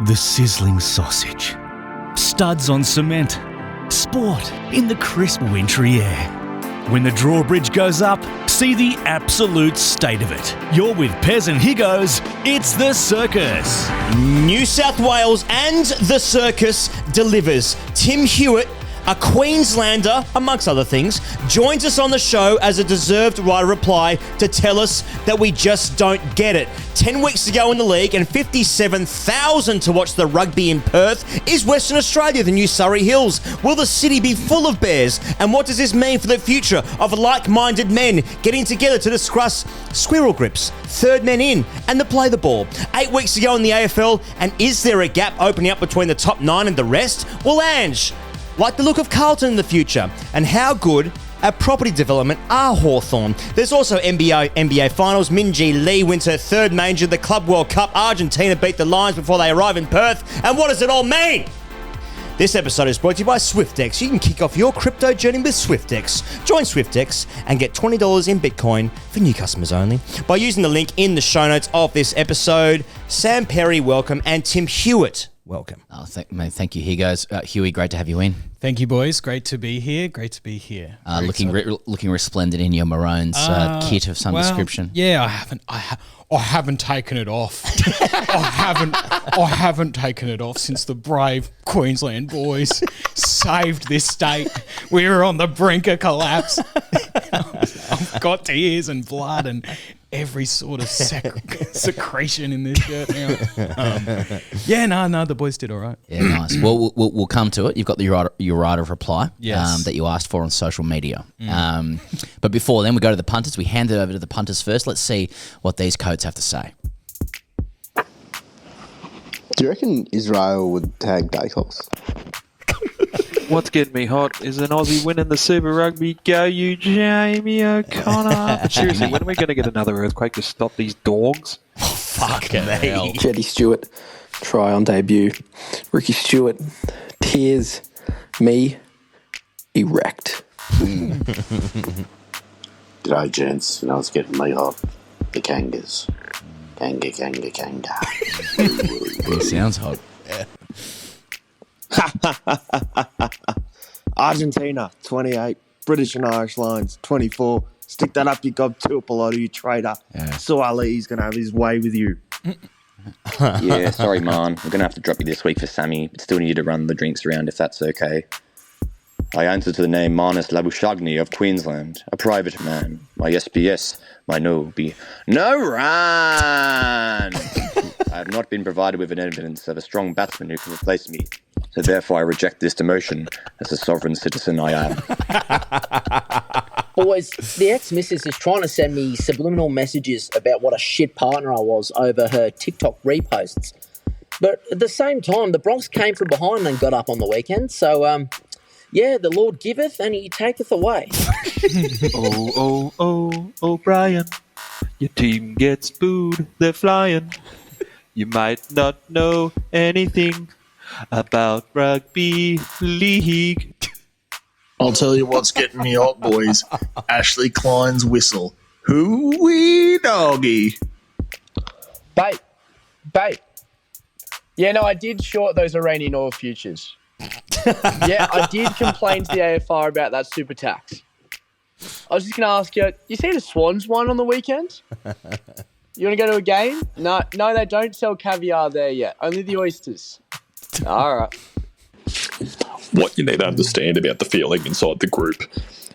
The sizzling sausage. Studs on cement. Sport in the crisp wintry air. When the drawbridge goes up, see the absolute state of it. You're with Pez and Higgos, it's the circus. New South Wales and the circus delivers. Tim Hewitt, a Queenslander, amongst other things, joins us on the show as a deserved writer reply to tell us that we just don't get it. 10 weeks to go in the league and 57,000 to watch the rugby in Perth. Is Western Australia the new Surrey Hills? Will the city be full of bears? And what does this mean for the future of like-minded men getting together to discuss squirrel grips, third men in, and the play the ball? 8 weeks to go in the AFL, and is there a gap opening up between the top 9 and the rest? Well, Ange, like the look of Carlton in the future, and how good at property development are Hawthorn. There's also NBA Finals. Minjee Lee wins her third major, the Club World Cup. Argentina beat the Lions before they arrive in Perth. And what does it all mean? This episode is brought to you by Swyftx. You can kick off your crypto journey with Swyftx. Join Swyftx and get $20 in Bitcoin for new customers only by using the link in the show notes of this episode. Sam Perry, welcome, and Tim Hewitt, welcome. Oh, thank you, Higgos. Huey, great to have you in. Thank you, boys. Great to be here. Looking resplendent in your Maroons kit of some description. Yeah, I haven't taken it off. I haven't taken it off since the brave Queensland boys saved this state. We were on the brink of collapse. I've got tears and blood and every sort of secretion in this shirt now. The boys did all right. Yeah, nice. Well, we'll come to it. You've got your right of reply yes. That you asked for on social media. But before then, we go to the punters. We hand it over to the punters first. Let's see what these coats have to say. Do you reckon Israel would tag Dacos? What's getting me hot is an Aussie winning the Super Rugby. Go you, Jamie O'Connor. But seriously, when are we going to get another earthquake to stop these dogs? Fucking hell. Jetty Stewart, try on debut. Ricky Stewart, tears. Me, erect. G'day, gents. You know what's getting me hot? The Kangas. Kanga. It sounds hot. Argentina, 28. British and Irish Lions, 24. Stick that up your gob Tuapolotu, you traitor. Yeah. So Ali's going to have his way with you. Yeah, sorry, man. We're going to have to drop you this week for Sammy, but still need you to run the drinks around if that's okay. I answer to the name Manus Labuschagne of Queensland, a private man. My SBS, my no be no run. I have not been provided with an evidence of a strong batsman who can replace me, so therefore I reject this demotion as a sovereign citizen I am. Boys, the ex-missus is trying to send me subliminal messages about what a shit partner I was over her TikTok reposts. But at the same time, the Bronx came from behind and got up on the weekend, so the Lord giveth and he taketh away. Oh, Brian, your team gets booed, they're flying. You might not know anything about rugby league. I'll tell you what's getting me hot, boys. Ashley Klein's whistle. Hoo-wee doggy. Bait. Yeah, no, I did short those Iranian oil futures. Yeah, I did complain to the AFR about that super tax. I was just going to ask you see the Swans won on the weekend? You want to go to a game? No, they don't sell caviar there yet. Only the oysters. All right. What you need to understand about the feeling inside the group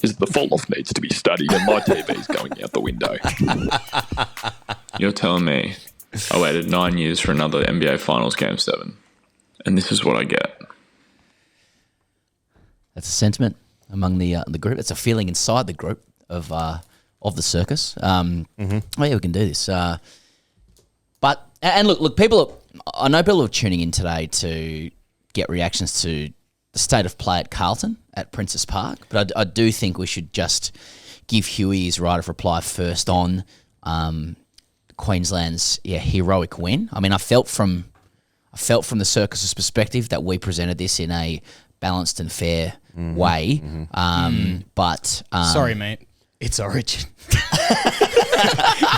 is that the fall-off needs to be studied and my TV's going out the window. You're telling me I waited 9 years for another NBA Finals Game 7, and this is what I get. That's a sentiment among the group. It's a feeling inside the group of the circus. Oh yeah, we can do this. But look, I know people are tuning in today to get reactions to the state of play at Carlton at Princess Park, but I do think we should just give Huey his right of reply first on Queensland's heroic win. I mean, I felt from the circus's perspective that we presented this in a balanced and fair way. But sorry, mate. It's Origin.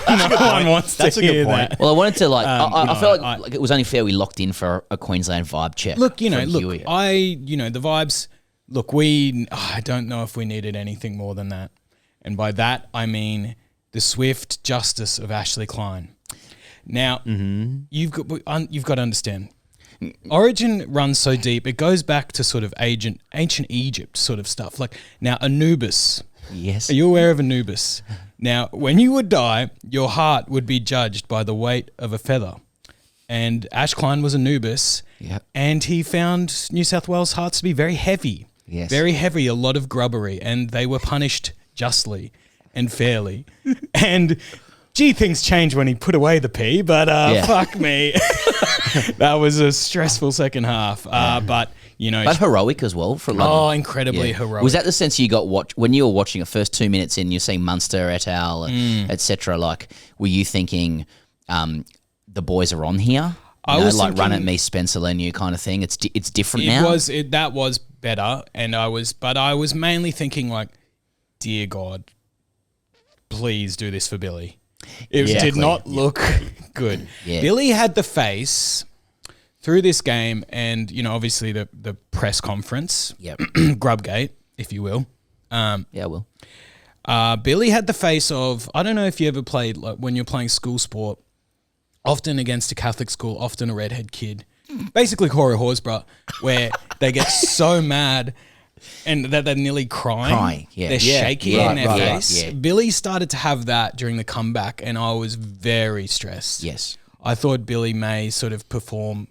No one wants to hear that. Well, I wanted to I felt I- like it was only fair we locked in for a Queensland vibe check. Look, from Huey. the vibes. Look, I don't know if we needed anything more than that, and by that I mean the swift justice of Ashley Klein. Now, you've got to understand. Origin runs so deep; it goes back to sort of ancient Egypt sort of stuff. Like now, Anubis. Yes. Are you aware of Anubis? Now, when you would die, your heart would be judged by the weight of a feather. And Ash Klein was Anubis, and he found New South Wales hearts to be very heavy. Yes. Very heavy, a lot of grubbery, and they were punished justly and fairly. And gee, things changed when he put away the pee, but fuck me. That was a stressful second half. But, you know. But heroic as well. Incredibly heroic. Was that the sense you got when you were watching the first 2 minutes in, you're seeing Munster et al., etc.? Like, were you thinking the boys are on here? I was like thinking, run at me, Spencer Leniu kind of thing. It's different now. That was better, and I was mainly thinking like, dear God, please do this for Billy. It did not look good. Yeah. Billy had the face through this game, and you know, obviously the press conference, Grubgate, if you will. I will. Billy had the face of, I don't know if you ever played, like when you're playing school sport, often against a Catholic school, often a redhead kid, basically Corey Horsburgh, where they get so mad and that they're nearly crying. They're shaking in their face. Yeah. Billy started to have that during the comeback, and I was very stressed. Yes. I thought Billy may sort of perform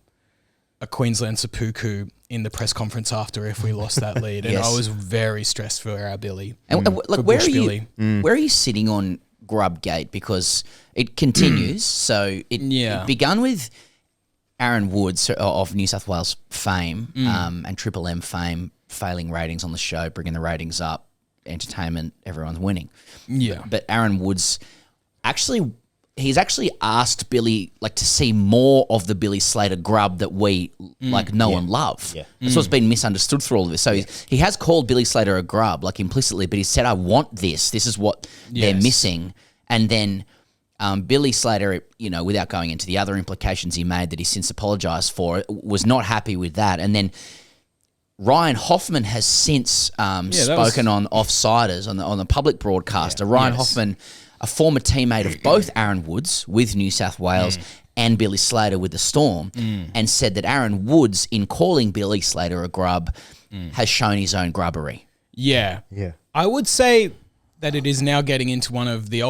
a Queensland seppuku in the press conference after if we lost that lead, and I was very stressed for our Billy. And where are you sitting on Grubgate? Because it continues. So it begun with Aaron Woods of New South Wales fame and Triple M fame, failing ratings on the show, bringing the ratings up, entertainment, everyone's winning. Yeah. But Aaron Woods he's actually asked Billy to see more of the Billy Slater grub that we know and love. Yeah. That's what's been misunderstood through all of this. So he has called Billy Slater a grub, implicitly, but he said, I want this. This is what they're missing. And then Billy Slater, without going into the other implications he made that he's since apologised for, was not happy with that. And then Ryan Hoffman has since spoken on Offsiders on the public broadcaster. Ryan Hoffman, a former teammate of both Aaron Woods with New South Wales and Billy Slater with the Storm, and said that Aaron Woods, in calling Billy Slater a grub, has shown his own grubbery. Yeah. I would say that it is now getting into one of the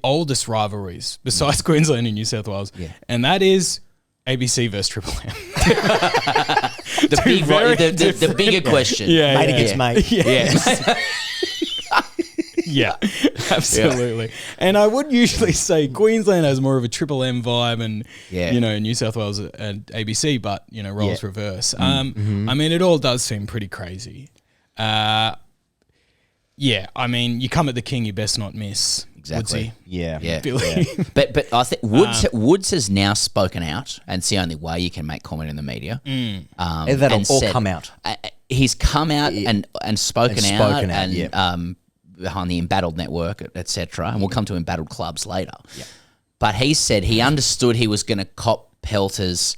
oldest rivalries besides Queensland and New South Wales, and that is ABC versus Triple M. the bigger question. Mate against mate. Yeah, absolutely. And I would usually say Queensland has more of a Triple M vibe, and New South Wales and ABC, but roles reverse. I mean, it all does seem pretty crazy. I mean, you come at the king, you best not miss. Exactly. Woodsy. Billy. But I think Woods has now spoken out, and it's the only way you can make comment in the media. That'll all come out. He's come out and spoken out, behind the Embattled Network, etc. And we'll come to Embattled Clubs later. Yeah. But he said he understood he was going to cop pelters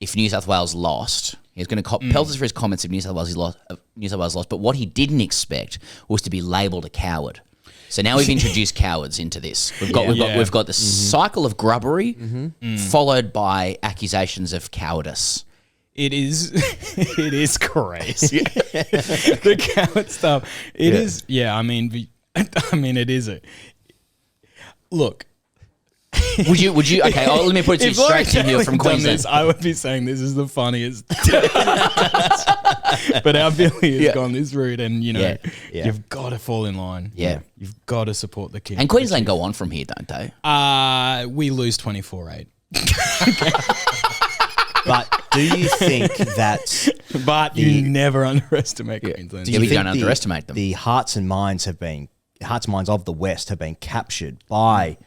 if New South Wales lost. He was going to cop pelters for his comments if New South Wales lost. But what he didn't expect was to be labelled a coward. So now we've introduced cowards into this. We've got the cycle of grubbery followed by accusations of cowardice. It is crazy. The coward stuff. It is. Yeah, I mean, it is a look. Would you? Okay, let me put it to you straight to you from Queensland. I would be saying this is the funniest. But our Billy has gone this route, and you've got to fall in line. Yeah, you've got to support the king. And Queensland go on from here, don't they? We lose 24-8. But do you think that... But you never underestimate Queensland. We don't underestimate them. The hearts and minds of the West have been captured by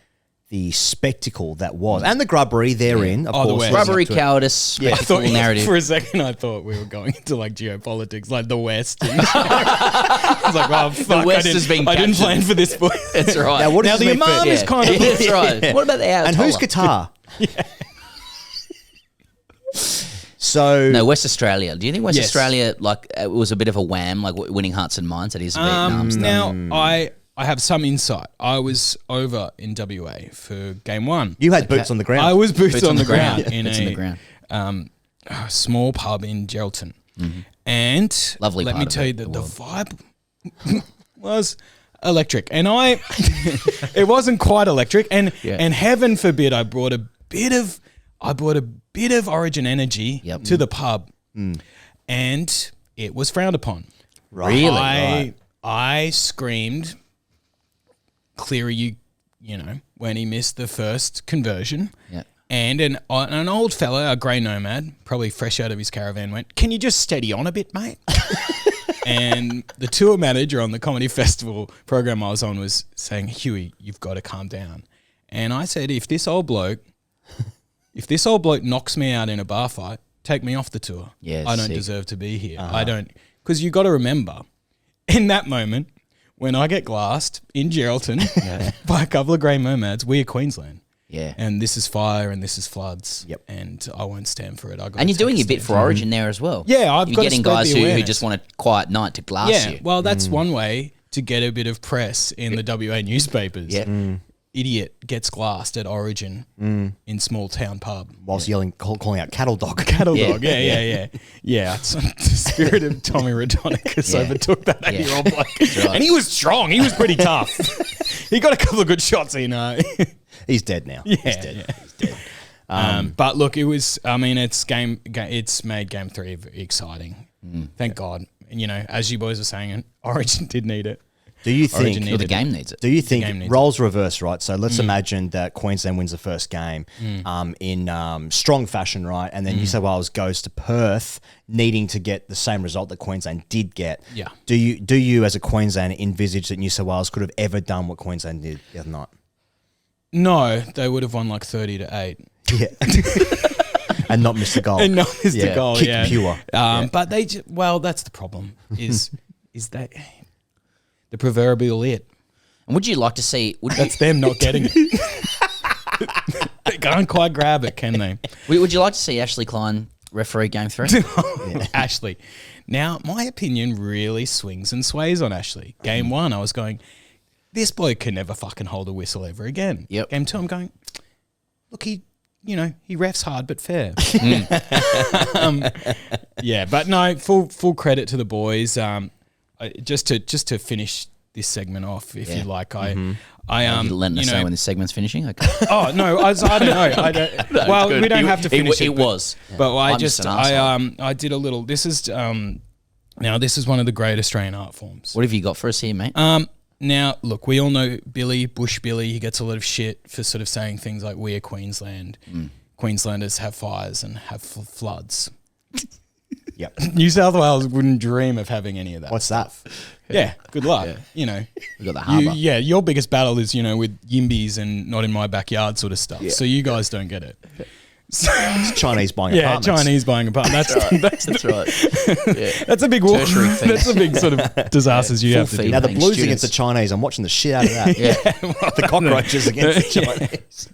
the spectacle that was, and the grubbery therein, of Oh, the course. West. Rubbery cowardice, I spectacle thought narrative. for a second I thought we were going into like geopolitics, like the West. And I was like, oh fuck, West has been I didn't captured. plan for this. Boy. That's right. Now, what does Now this the mean for- Imam is kind of That's right. What about the And who's Qatar? So No, West Australia. Do you think West Yes. Australia like it was a bit of a wham, like winning hearts and minds at his Vietnam stuff? Now I have some insight. I was over in WA for game 1. you had boots on the ground. I was boots on the ground in Boots on a the ground. A small pub in Geraldton, and Lovely Let part me of tell you the that the world. vibe was electric, and it wasn't quite electric, and heaven forbid I brought a bit of Origin energy to the pub, and it was frowned upon. Really? I screamed, Cleary, you know, when he missed the first conversion. Yeah. And an old fella, a grey nomad, probably fresh out of his caravan, went, "Can you just steady on a bit, mate?" And the tour manager on the comedy festival program I was on was saying, "Huey, you've got to calm down." And I said, if this old bloke knocks me out in a bar fight, take me off the tour. Yeah, I don't sick. deserve to be here. I don't, because you got to remember, in that moment, when I get glassed in Geraldton by a couple of grey nomads, we are Queensland. Yeah. And this is fire and this is floods. Yep. And I won't stand for it. And you're doing your bit for Origin there as well. Yeah, I've You're got to getting spread guys the who awareness. just want a quiet night to glass you. Well, that's one way to get a bit of press in the WA newspapers. Yeah. Idiot gets glassed at Origin in small town pub. whilst calling out cattle dog. Cattle dog, yeah. It's the spirit of Tommy Radonicus overtook that 8-year-old bloke. Right. And he was strong. He was pretty tough. He got a couple of good shots in. He's dead now. Yeah, He's dead. yeah. He's dead. But look, it was. I mean, it's made game 3 exciting. Thank God. And, you know, as you boys are saying, Origin did need it. Do you Origin think needed the game needs it? Do you game think needs roles reverse, right? So let's imagine that Queensland wins the first game in strong fashion, right? And then New South Wales goes to Perth, needing to get the same result that Queensland did get. Yeah. Do you as a Queenslander envisage that New South Wales could have ever done what Queensland did the other night? No, they would have won like 30-8. Yeah. And not missed the goal. And not missed the goal, Kick yeah. pure. But they, that's the problem. Is that the proverbial it? And would you like to see? That's them not getting it. They can't quite grab it, can they? Would you like to see Ashley Klein referee game 3? Ashley. Now, my opinion really swings and sways on Ashley. Game 1, I was going, this bloke can never fucking hold a whistle ever again. Yep. Game 2, I'm going, look, he refs hard but fair. Yeah, but no, full credit to the boys. Just to finish this segment off, if you like, you letting us know when this segment's finishing? Okay. Oh no, I don't know. I don't. No, well, good. we don't have to finish it. It was, but I I'm just an arsehole. I did a little. This is now this is one of the great Australian art forms. What have you got for us here, mate? Now look, we all know Billie, Bush Billie. He gets a lot of shit for sort of saying things like "We are Queensland." Queenslanders have fires and have floods. Yep. New South Wales wouldn't dream of having any of that. What's that? Yeah, good luck. You know, we got the harbour. Your biggest battle is with Yimbys and not in my backyard sort of stuff. Yeah. So you guys don't get it. So, it's Chinese buying apartments. Yeah, Chinese buying apartments. That's right. Yeah. That's a big war. Tertiary thing. That's a big sort of disasters you have to do. Now the Blues against the Chinese, I'm watching the shit out of that. The cockroaches against the Chinese.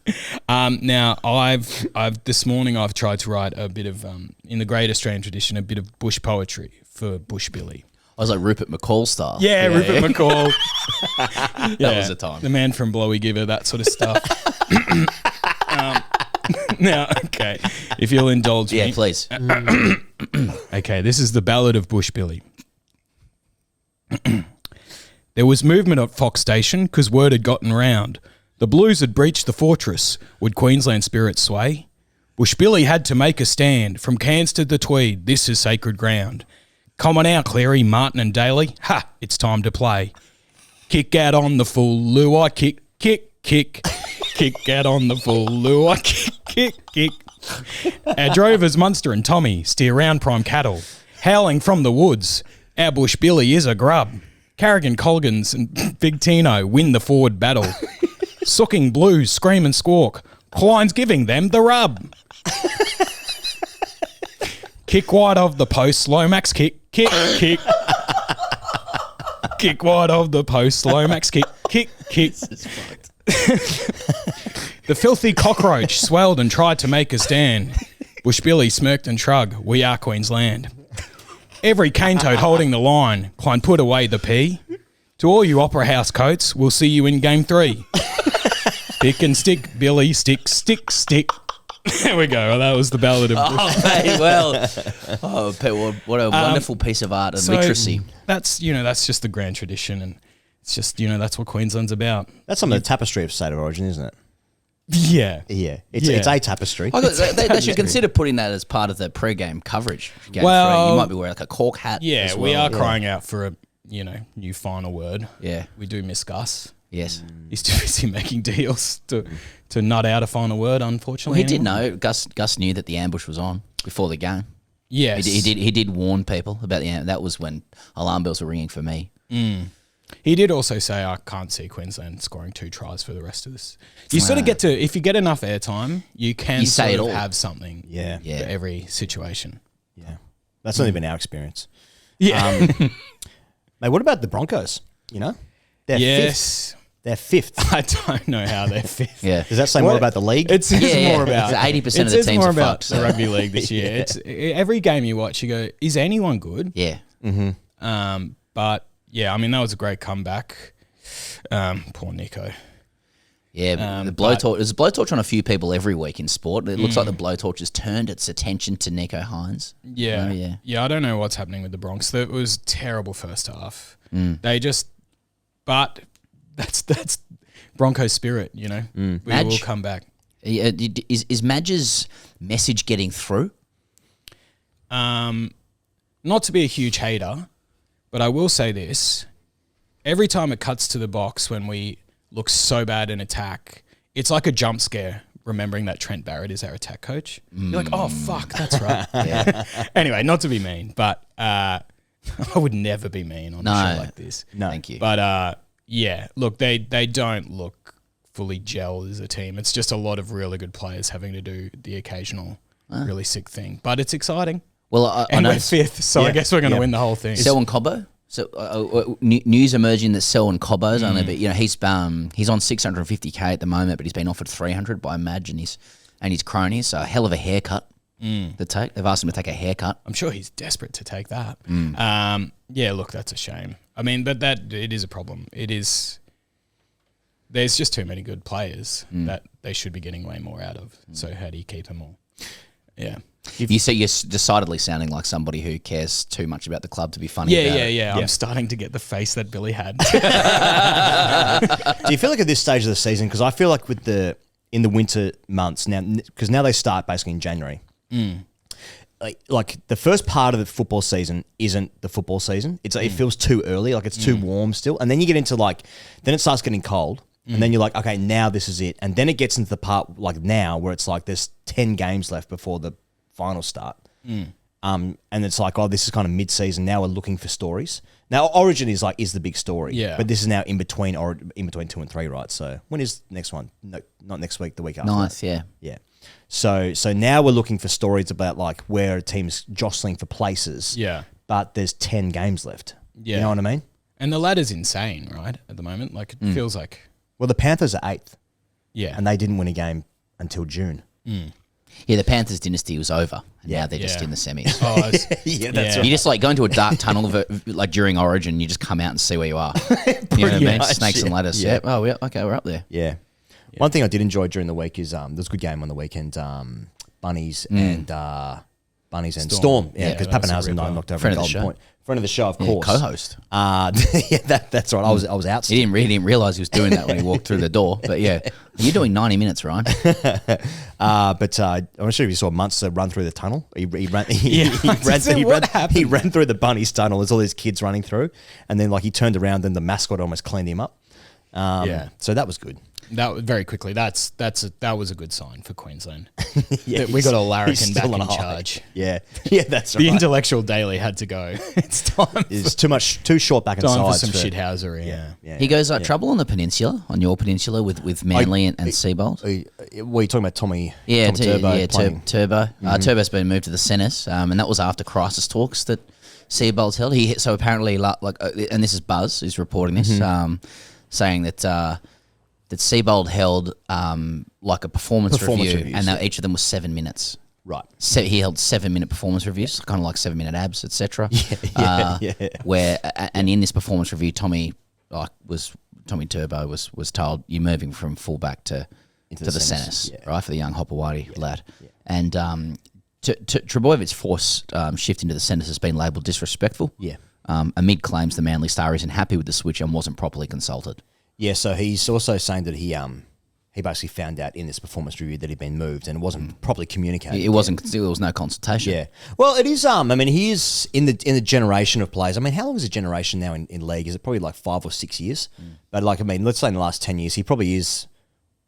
Now I've this morning I've tried to write a bit of in the great Australian tradition, a bit of bush poetry for Bush Billie. I was like Rupert McCall style. Yeah, Rupert McCall. That was the time. The man from Blowy Giver, that sort of stuff. Now, okay, if you'll indulge me. Yeah, please. Okay, this is the Ballad of Bush Billie. There was movement at Fox Station because word had gotten round. The Blues had breached the fortress. Would Queensland spirit sway? Bush Billie had to make a stand. From Cairns to the Tweed, this is sacred ground. Come on out, Cleary, Martin and Daly. Ha, it's time to play. Kick out on the full lure, kick. Kick out on the full lure, kick. Our drovers, Munster and Tommy, steer round prime cattle. Howling from the woods, our Bush Billie is a grub. Carrigan, Colgans and Big Tino win the forward battle. Sooking Blues scream and squawk. Klein's giving them the rub. Kick wide of the post. Lomax kick. Kick. Kick wide of the post. Lomax kick. Kick. The filthy cockroach swelled and tried to make a stand. Bush Billie smirked and shrugged. We are Queensland. Every cane toad holding the line. Klein put away the P. To all you Opera House coats, we'll see you in game 3. Pick and stick, Billie, stick. There we go. That was the Ballad of Bush. Oh, mate, well. Oh, Pete, what a wonderful piece of art and literacy. That's just the grand tradition, and it's just, that's what Queensland's about. That's some of the tapestry of State of Origin, isn't it? Yeah. It's a tapestry. They should consider putting that as part of the pre-game coverage. You might be wearing like a cork hat. Yeah, as well. we are crying out for a new final word. Yeah. We do miss Gus. Yes. He's too busy making deals to nut out a final word, unfortunately. Well, he did know. Gus knew that the ambush was on before the game. Yes. He did warn people about the ambush. That was when alarm bells were ringing for me. He did also say, I can't see Queensland scoring 2 tries for the rest of this. You sort of get to, if you get enough airtime, you can sort of have something for every situation. Yeah. That's only been our experience. Yeah. Mate, what about the Broncos? They're fifth. They're 5th. I don't know how they're 5th. Yeah. Does that say more about the league? It says more about 80% of the teams more are about fucked. the rugby league this year. It's every game you watch, you go, is anyone good? Yeah. But yeah, I mean that was a great comeback. Poor Nico. Yeah, the blowtorch. There's a blowtorch on a few people every week in sport. It looks like the blowtorch has turned its attention to Nico Hines. Yeah. I don't know what's happening with the Bronx. It was terrible first half. But that's Broncos spirit, We will come back. Is Madge's message getting through? Not to be a huge hater, but I will say this. Every time it cuts to the box when we look so bad in attack, it's like a jump scare remembering that Trent Barrett is our attack coach. You're like, oh, fuck, that's right. Anyway, not to be mean, but I would never be mean on a show like this. No. Thank you. But look, they don't look fully gelled as a team. It's just a lot of really good players having to do the occasional really sick thing. But it's exciting. Well, I know we're 5th, so I guess we're going to win the whole thing. Selwyn Cobbo? So news emerging that Selwyn Cobbo's only, but he's on 650k at the moment, but he's been offered 300 by Madge and his cronies. So a hell of a haircut to take. They've asked him to take a haircut. I'm sure he's desperate to take that. Look, that's a shame. I mean, but it is a problem. It is. There's just too many good players that they should be getting way more out of. So how do you keep them all? Yeah. You see, you're decidedly sounding like somebody who cares too much about the club to be funny about it. Yeah. I'm starting to get the face that Billy had. Do you feel like at this stage of the season, because I feel like in the winter months now, because now they start basically in January, like the first part of the football season isn't the football season. It feels too early, like it's too warm still. And then you get into then it starts getting cold. And then you're like, okay, now this is it. And then it gets into the part like now where it's like there's 10 games left before the finals start. And it's like, oh, this is kind of mid-season. Now we're looking for stories. Now Origin is the big story. Yeah. But this is now in between 2 and 3, right? So when is the next one? No, not next week, the week after. Nice, yeah. Yeah. So now we're looking for stories about where a team's jostling for places. Yeah. But there's 10 games left. Yeah. You know what I mean? And the ladder's insane, right? At the moment, it feels like. Well, the Panthers are 8th. Yeah. And they didn't win a game until June. Yeah, the Panthers dynasty was over. And now they're just in the semis. Yeah, that's right. You just go into a dark tunnel during Origin, you just come out and see where you are. You know what I mean? much, Snakes and ladders. Yeah. Oh, yeah, okay, we're up there. Yeah. One thing I did enjoy during the week is there was a good game on the weekend. Bunnies and Storm. Yeah, because Pappenhausen and I knocked over a golden point. Friend of the show, of course. Co-host. That's right. I was out. He didn't realize he was doing that when he walked through the door. But yeah, you're doing 90 minutes, Ryan. But I'm not sure if you saw Munster run through the tunnel. He ran through the Bunnies tunnel. There's all these kids running through, and then he turned around, and the mascot almost cleaned him up. So that was good. that very quickly. That was a good sign for Queensland. Yeah, That we got a he's larrikin still back on in a high. charge. Yeah, that's The right. intellectual daily had to go. It's time. It's too short back and Time for sides some shithousery. Yeah. He goes trouble on the peninsula, on your peninsula with Manly and Seabold. Were you talking about Tommy? Yeah, Tommy Turbo. Playing? Turbo. Turbo's been moved to the centres, and that was after crisis talks that Seabold's held. So apparently, and this is Buzz who's reporting this, saying that that Seabold held like a performance review, reviews, and each of them was 7 minutes. Right. So he held 7-minute performance reviews, kind of like 7-minute abs, etc. Yeah. Where and in this performance review, Tommy Turbo was told you're moving from fullback to the centres, right, for the young Hopewadi lad, and Trebojevich's forced shift into the centres has been labelled disrespectful. Yeah. Amid claims the Manly star isn't happy with the switch and wasn't properly consulted. Yeah, so he's also saying that he basically found out in this performance review that he'd been moved and it wasn't properly communicated. It wasn't. There was no consultation. Yeah. Well, it is. I mean, he is in the generation of players. I mean, how long is a generation now in league? Is it probably like 5 or 6 years? But let's say in the last 10 years, he probably is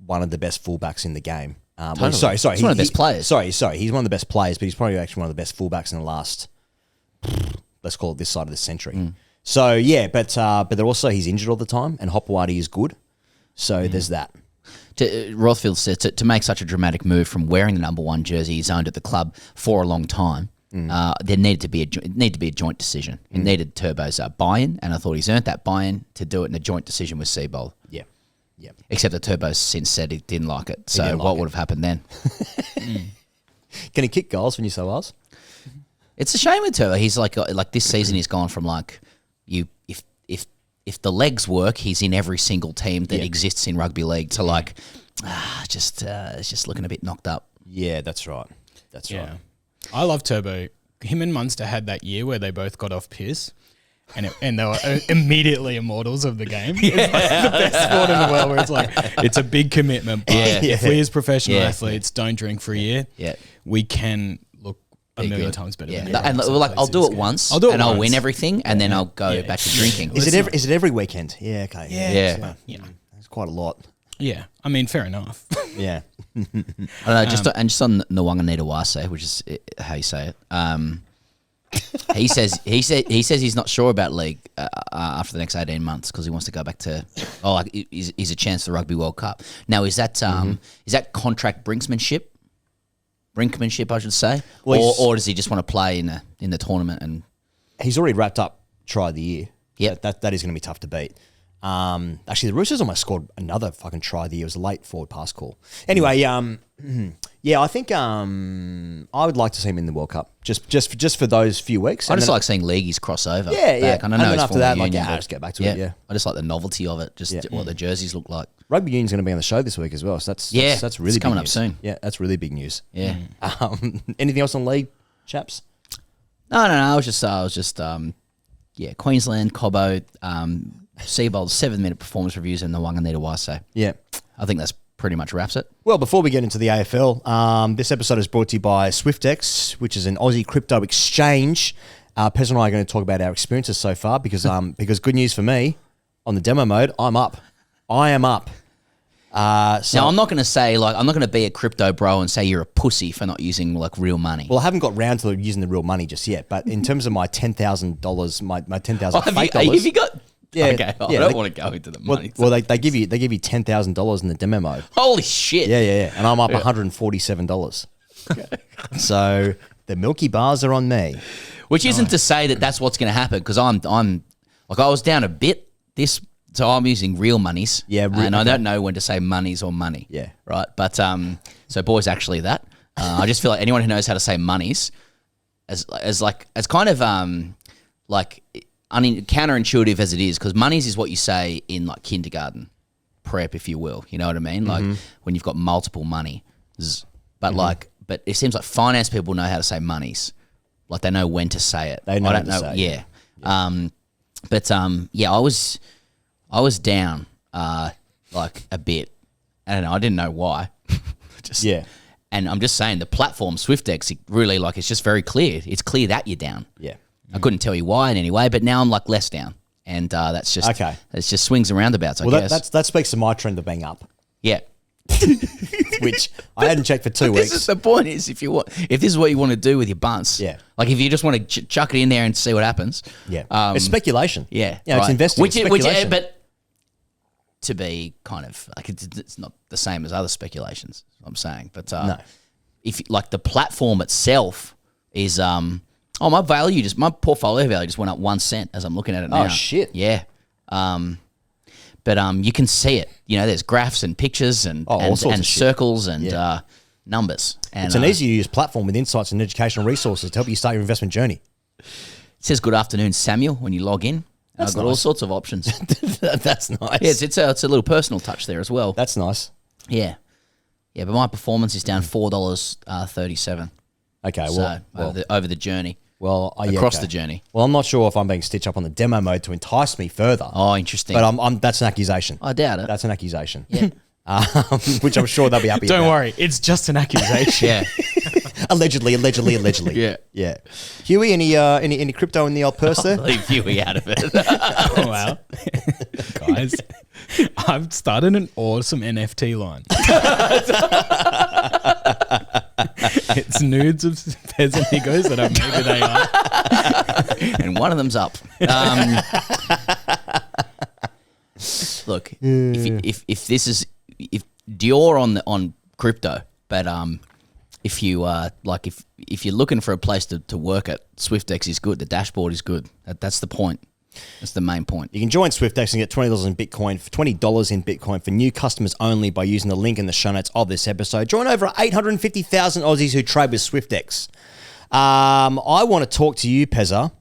one of the best fullbacks in the game. Totally. Sorry. He's one of the best players. Sorry. He's one of the best players, but he's probably actually one of the best fullbacks in the last, let's call it this side of the century. So, yeah, but they're also, he's injured all the time, and Hopewadi is good. So there's that. Rothfield says to make such a dramatic move from wearing the number 1 jersey he's owned at the club for a long time, there needed to be a joint decision. It needed Turbo's buy-in, and I thought he's earned that buy-in to do it in a joint decision with Seabold. Yeah. Except that Turbo's since said he didn't like it. So what would have happened then? Can he kick goals for New South Wales? It's a shame with Turbo. He's like this season he's gone from if the legs work, he's in every single team that exists in rugby league to it's just looking a bit knocked up. Yeah, that's right. That's right. I love Turbo. Him and Munster had that year where they both got off piss. And they were immediately immortals of the game. It's like the best sport in the world where it's like, it's a big commitment. But if we as professional athletes don't drink for a year, we can look a million times better than and I'll do it once and I'll win everything and then I'll go back to drinking. Is it every weekend? Yeah, okay. Yeah. It's quite a lot. Yeah, I mean, fair enough. Yeah. I don't know, just on Nwanganitawase, which is how you say it. He says he's not sure about league after the next 18 months because he wants to go back to is a chance for the Rugby World Cup. Now is that contract brinksmanship, I should say, or does he just want to play in the tournament? And he's already wrapped up try of the year. Yeah, that is going to be tough to beat. Actually, the Roosters almost scored another fucking try of the year. It was a late forward pass call. Anyway, I think I would like to see him in the World Cup just for those few weeks. I just like seeing leagueies cross over. Yeah. I don't know. And then after that, just get back to it. Yeah, I just like the novelty of it. Just what the jerseys look like. Rugby Union's going to be on the show this week as well. So that's really it's coming big up news. soon. Yeah, that's really big news. Yeah. Anything else on league, chaps? No. I was just Queensland, Cobbo, Seabold's 7-minute performance reviews and the Nwanganitawase. Yeah. I think that's pretty much wraps it. Well, before we get into the AFL, this episode is brought to you by Swyftx, which is an Aussie crypto exchange. Pez and I are going to talk about our experiences so far because good news for me, on the demo mode, I'm up. I am up. Now, I'm not going to say, I'm not going to be a crypto bro and say you're a pussy for not using, real money. Well, I haven't got round to using the real money just yet, but in terms of my $10,000, my $10,000 fake dollars... Have you got... Yeah, okay, I don't want to go into the money. Well, they give you $10,000 in the demo mode. Holy shit! Yeah, and I'm up $147. So the Milky Bars are on me. Which isn't to say that that's what's going to happen because I'm I was down a bit so I'm using real monies. Yeah, and I don't know when to say monies or money. Yeah, right. But so boys, actually, that I just feel like anyone who knows how to say monies as kind of counterintuitive as it is, because monies is what you say in kindergarten prep, if you will. You know what I mean? When you've got multiple money. But but it seems like finance people know how to say monies. They know when to say it. They know I don't to know. say it. Yeah. I was down a bit. I don't know. I didn't know why. And I'm just saying the platform Swyftx, it really it's just very clear. It's clear that you're down. Yeah. I couldn't tell you why in any way, but now I'm less down, and that's just okay. It's just swings and roundabouts. I well, guess that speaks to my trend of being up. Yeah. which I hadn't checked for 2 weeks. This is the point: is if this is what you want to do with your bunts, like if you just want to chuck it in there and see what happens, it's speculation. Yeah, it's investing. Which, speculation. but to be kind of like it's not the same as other speculations. I'm saying, but no, if like the platform itself is my portfolio value just went up 1 cent as I'm looking at it now. Oh shit! Yeah. But you can see it. You know, there's graphs and pictures and circles and numbers. And, it's an easy-to-use platform with insights and educational resources to help you start your investment journey. It says "Good afternoon, Samuel" when you log in. I've got all sorts of options. That's nice. Yeah, it's a little personal touch there as well. That's nice. Yeah, but my performance is down $4.37. Okay, so over the journey. Well, across the journey. Well, I'm not sure if I'm being stitched up on the demo mode to entice me further. Oh, interesting. But that's an accusation. I doubt it. That's an accusation. Yeah. Which I'm sure they'll be happy. Don't worry, it's just an accusation. Yeah. allegedly. Yeah. Huey, any crypto in the old purse there? I'll leave Huey out of it. Oh, wow. Guys, I've started an awesome NFT line. It's nudes of peasant niggos that maybe they are. And one of them's up. Look, if Dior on crypto, but if you're looking for a place to work at, Swyftx is good. The dashboard is good. That's the point. That's the main point. You can join Swyftx and get $20 in Bitcoin for new customers only by using the link in the show notes of this episode. Join over 850,000 Aussies who trade with Swyftx. I want to talk to you, Pezza,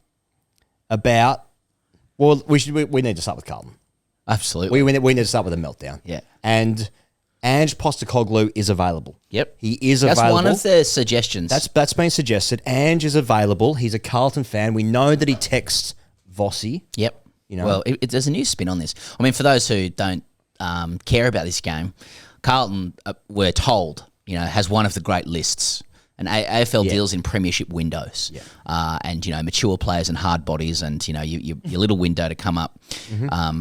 about. Well, we need to start with Carlton. Absolutely. We need to start with a meltdown. Yeah. And Ange Postecoglou is available. Yep. He is available. That's one of the suggestions. That's been suggested. Ange is available. He's a Carlton fan. We know that he texts Vossi. Yep. You know. Well, there's a new spin on this. I mean, for those who don't care about this game, Carlton, we're told, has one of the great lists. And AFL deals in premiership windows, and mature players and hard bodies, and your little window to come up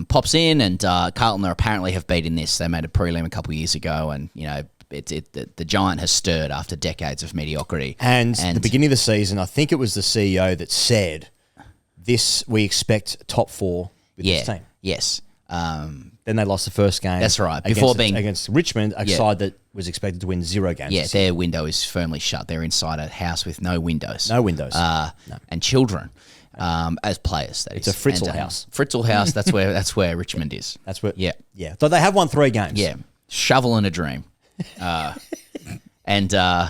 pops in, and Carlton apparently have beaten this. They made a prelim a couple of years ago, and the giant has stirred after decades of mediocrity. And at the beginning of the season, I think it was the CEO that said, "This we expect top 4 with this team." Yes. Then they lost the first game. That's right. Against Richmond, a side that was expected to win 0 games. Yeah, their window is firmly shut. They're inside a house with no windows. No windows. And children as players. It's a Fritzl house. Fritzl house. That's where Richmond is. That's where. Yeah. So they have won 3 games. Yeah. Shovel and a dream. And so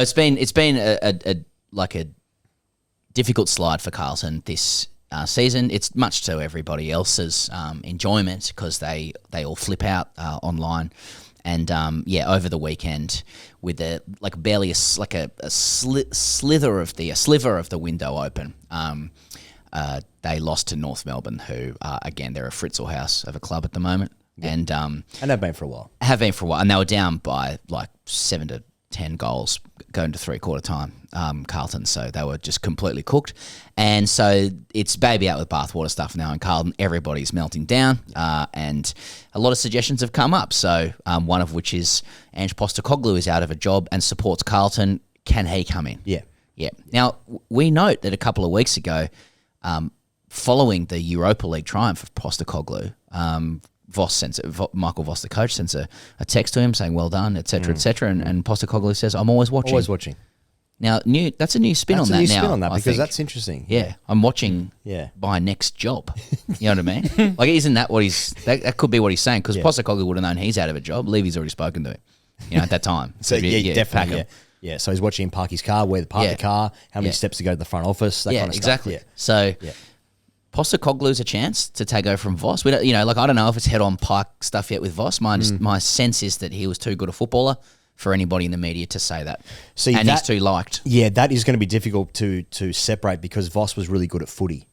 it's been a difficult slide for Carlton this season. It's much to everybody else's enjoyment because they all flip out online, and over the weekend with barely a sliver of the window open, they lost to North Melbourne, who again they're a Fritzl house of a club at the moment, and they've been for a while. And they were down by 7 to 10 goals going to 3/4 time, Carlton. So they were just completely cooked. And so it's baby out with bathwater stuff now in Carlton. Everybody's melting down, and a lot of suggestions have come up. So one of which is Ange Postecoglou is out of a job and supports Carlton. Can he come in? Yeah. Now, we note that a couple of weeks ago, following the Europa League triumph of Postecoglou, Michael Voss, the coach, sends a text to him saying, "Well done," etc., etc. And Postecoglou says, "I'm always watching." Always watching. Now, that's a new spin on that. I because think. that's interesting. Yeah, I'm watching. My next job. You know what I mean? Isn't that what he's? That could be what he's saying because Postecoglou would have known he's out of a job. Levy's already spoken to him. at that time. So definitely. Yeah. So he's watching him park his car, where to park the car, how many steps to go to the front office, that kind of exactly. stuff. So. Postecoglou's a chance to take over from Voss. We don't, I don't know if it's head-on pike stuff yet with Voss. My sense is that he was too good a footballer for anybody in the media to say that. He's too liked. Yeah, that is going to be difficult to separate because Voss was really good at footy.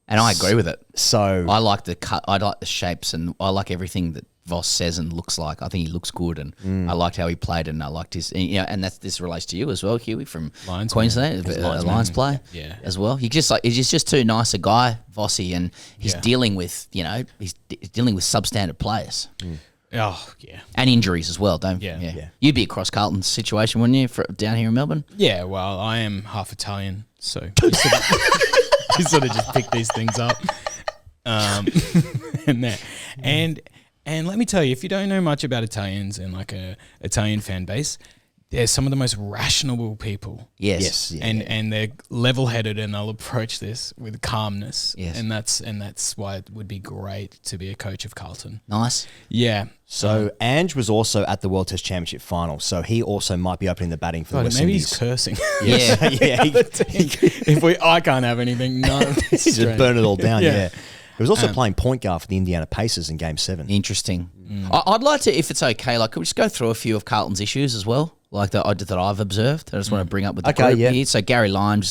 And I agree with it. So I like the cut. I like the shapes, and I like everything that Voss says and looks like. I think he looks good, and I liked how he played, and I liked his. And this relates to you as well, Huey, from Queensland, Lions play, as well. He's just too nice a guy, Vossi, and he's dealing with he's dealing with substandard players. Oh, yeah. And injuries as well, don't Yeah. yeah. You'd be across Carlton's situation, wouldn't you, down here in Melbourne? Yeah, well, I am half Italian, so you sort of just pick these things up. And let me tell you, if you don't know much about Italians and like a Italian fan base, they're some of the most rational people. Yes. And they're level-headed, and they'll approach this with calmness. Yes. And that's why it would be great to be a coach of Carlton. Nice. Yeah. So Ange was also at the World Test Championship final, so he also might be opening the batting for the God, West maybe Indies. he's cursing. Yeah. If I can't have anything, none of this. He's just burn it all down, yeah. He was also Um, playing point guard for the Indiana Pacers in Game 7. Interesting. I'd like to, if it's okay, like, could we just go through a few of Carlton's issues as well? Like that I've observed. I just want to bring up with the group here. So Gary Lime,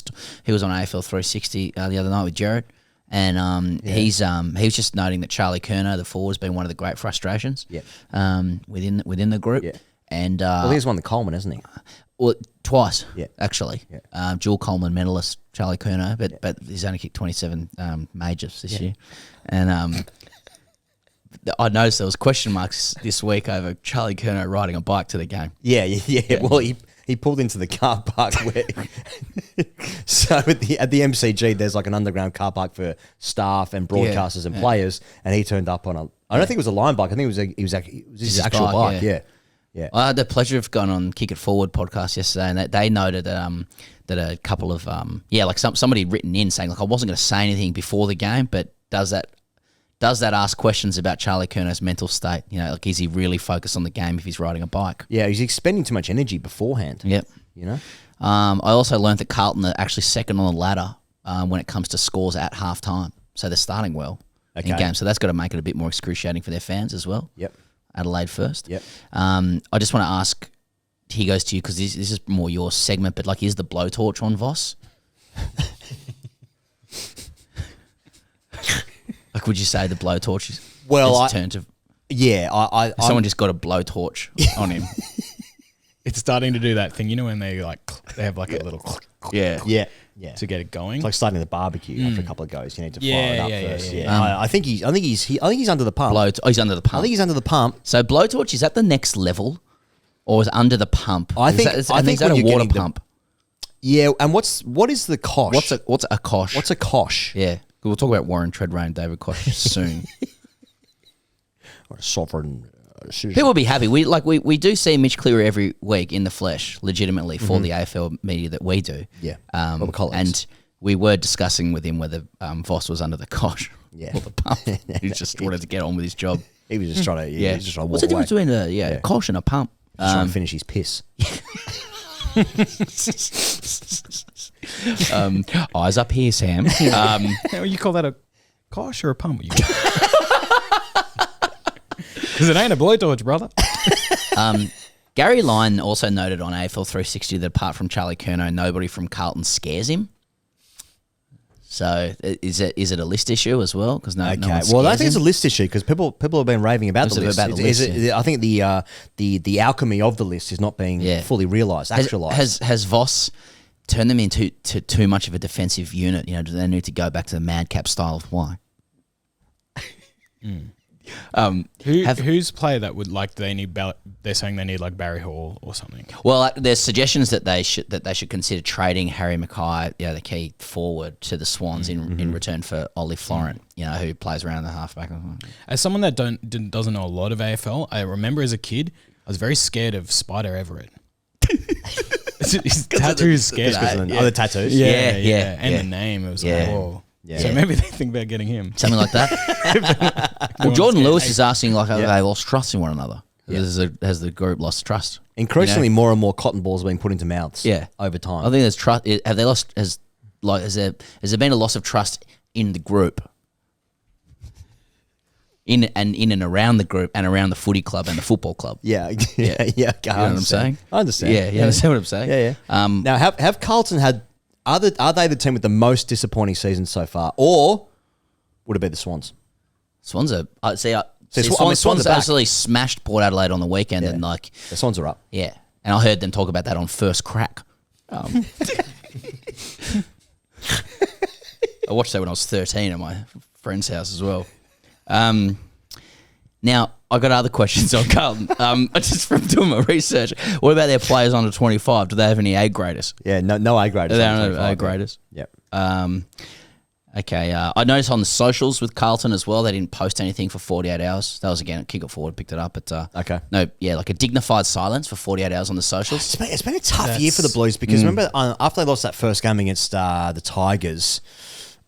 he was on AFL 360 the other night with Jared, and he was just noting that Charlie Curnow, the forward, has been one of the great frustrations. Within the group. Yeah. And Well, he's won the Coleman, hasn't he? Well, twice. Yeah. Actually. Yeah. Dual Coleman medalist Charlie Curnow, but he's only kicked 27 majors this year, and I noticed there was question marks this week over Charlie Curnow riding a bike to the game. Yeah. Well, he pulled into the car park where. So at the MCG, there's like an underground car park for staff and broadcasters and players, and he turned up on a. I don't think it was a line bike. I think it was his actual bike. Yeah. I had the pleasure of going on Kick It Forward podcast yesterday, and they noted that that a couple of like somebody had written in saying, like, I wasn't going to say anything before the game, but does that ask questions about Charlie Curnow's mental state? You know, like, is he really focused on the game if he's riding a bike? Yeah, he's expending too much energy beforehand. Yep. You know? I also learned that Carlton are actually second on the ladder when it comes to scores at halftime. So they're starting well in games. So that's got to make it a bit more excruciating for their fans as well. Yep. Adelaide first. Yep. I just want to ask, he goes to you because this is more your segment, but like, is the blowtorch on Voss? Like, would you say the blowtorch is turned to? Yeah, someone just got a blowtorch on him. It's starting to do that thing, you know, when they have like a little Yeah. to get it going. It's like starting the barbecue after a couple of goes. You need to fire it up first. Yeah. I think he's under the pump. He's under the pump. I think he's under the pump. So blowtorch, is that the next level, or is under the pump? I think is when that a you're water getting pump? Yeah, and what is the kosh? What's a kosh? What's a kosh? Yeah, we'll talk about Warren Treadway and David Kosh soon. Or a sovereign. People will be happy. We do see Mitch Cleary every week in the flesh, legitimately, for the AFL media that we do. Yeah. And we were discussing with him whether Voss was under the kosh or the pump. He just wanted to get on with his job. He was just trying to. Yeah. Just trying to What's the difference between a kosh and a pump? Just trying to finish his piss. Eyes up here, Sam. You call that a kosh or a pump? Because it ain't a blowtorch, brother. Gary Lyon also noted on AFL 360 that apart from Charlie Curnow, nobody from Carlton scares him. So is it a list issue as well? Because no one scares well, I think it's a him? list issue because people have been raving about the list. Yeah. I think the alchemy of the list is not being fully realised, actualised. Has Voss turned them into too much of a defensive unit? You know, do they need to go back to the madcap style of play? Who's player that would they need? They're saying they need like Barry Hall or something. Well, there's suggestions that they should consider trading Harry Mackay, the key forward, to the Swans in return for Ollie Florent, who plays around the halfback. As someone that doesn't know a lot of AFL, I remember as a kid I was very scared of Spider Everett. His tattoos scared me. Other tattoos, yeah, and the name, it was like, whoa. Yeah. So maybe they think about getting him. Something like that. Well, Jordan Lewis is asking, have they lost trust in one another? Has the group lost trust? Increasingly, more and more cotton balls are being put into mouths. Yeah, over time. I think there's trust. Have they lost? Has there been a loss of trust in the group? In and around the group and around the footy club and the football club. Yeah. You know what I'm saying? I understand. Yeah, you understand what I'm saying? Yeah. Now, have Carlton had? Are they the team with the most disappointing season so far, or would it be the Swans? Swans are. Swans absolutely smashed Port Adelaide on the weekend, and the Swans are up. Yeah, and I heard them talk about that on First Crack. I watched that when I was 13 at my friend's house as well. Now, I got other questions on Carlton. Just from doing my research, what about their players under 25? Do they have any A graders? Yeah, no A graders. They don't have A graders. Yep. Okay. I noticed on the socials with Carlton as well, they didn't post anything for 48 hours. That was again a kick it forward, picked it up. But okay. No, yeah, like a dignified silence for 48 hours on the socials. It's been a tough year for the Blues because remember after they lost that first game against the Tigers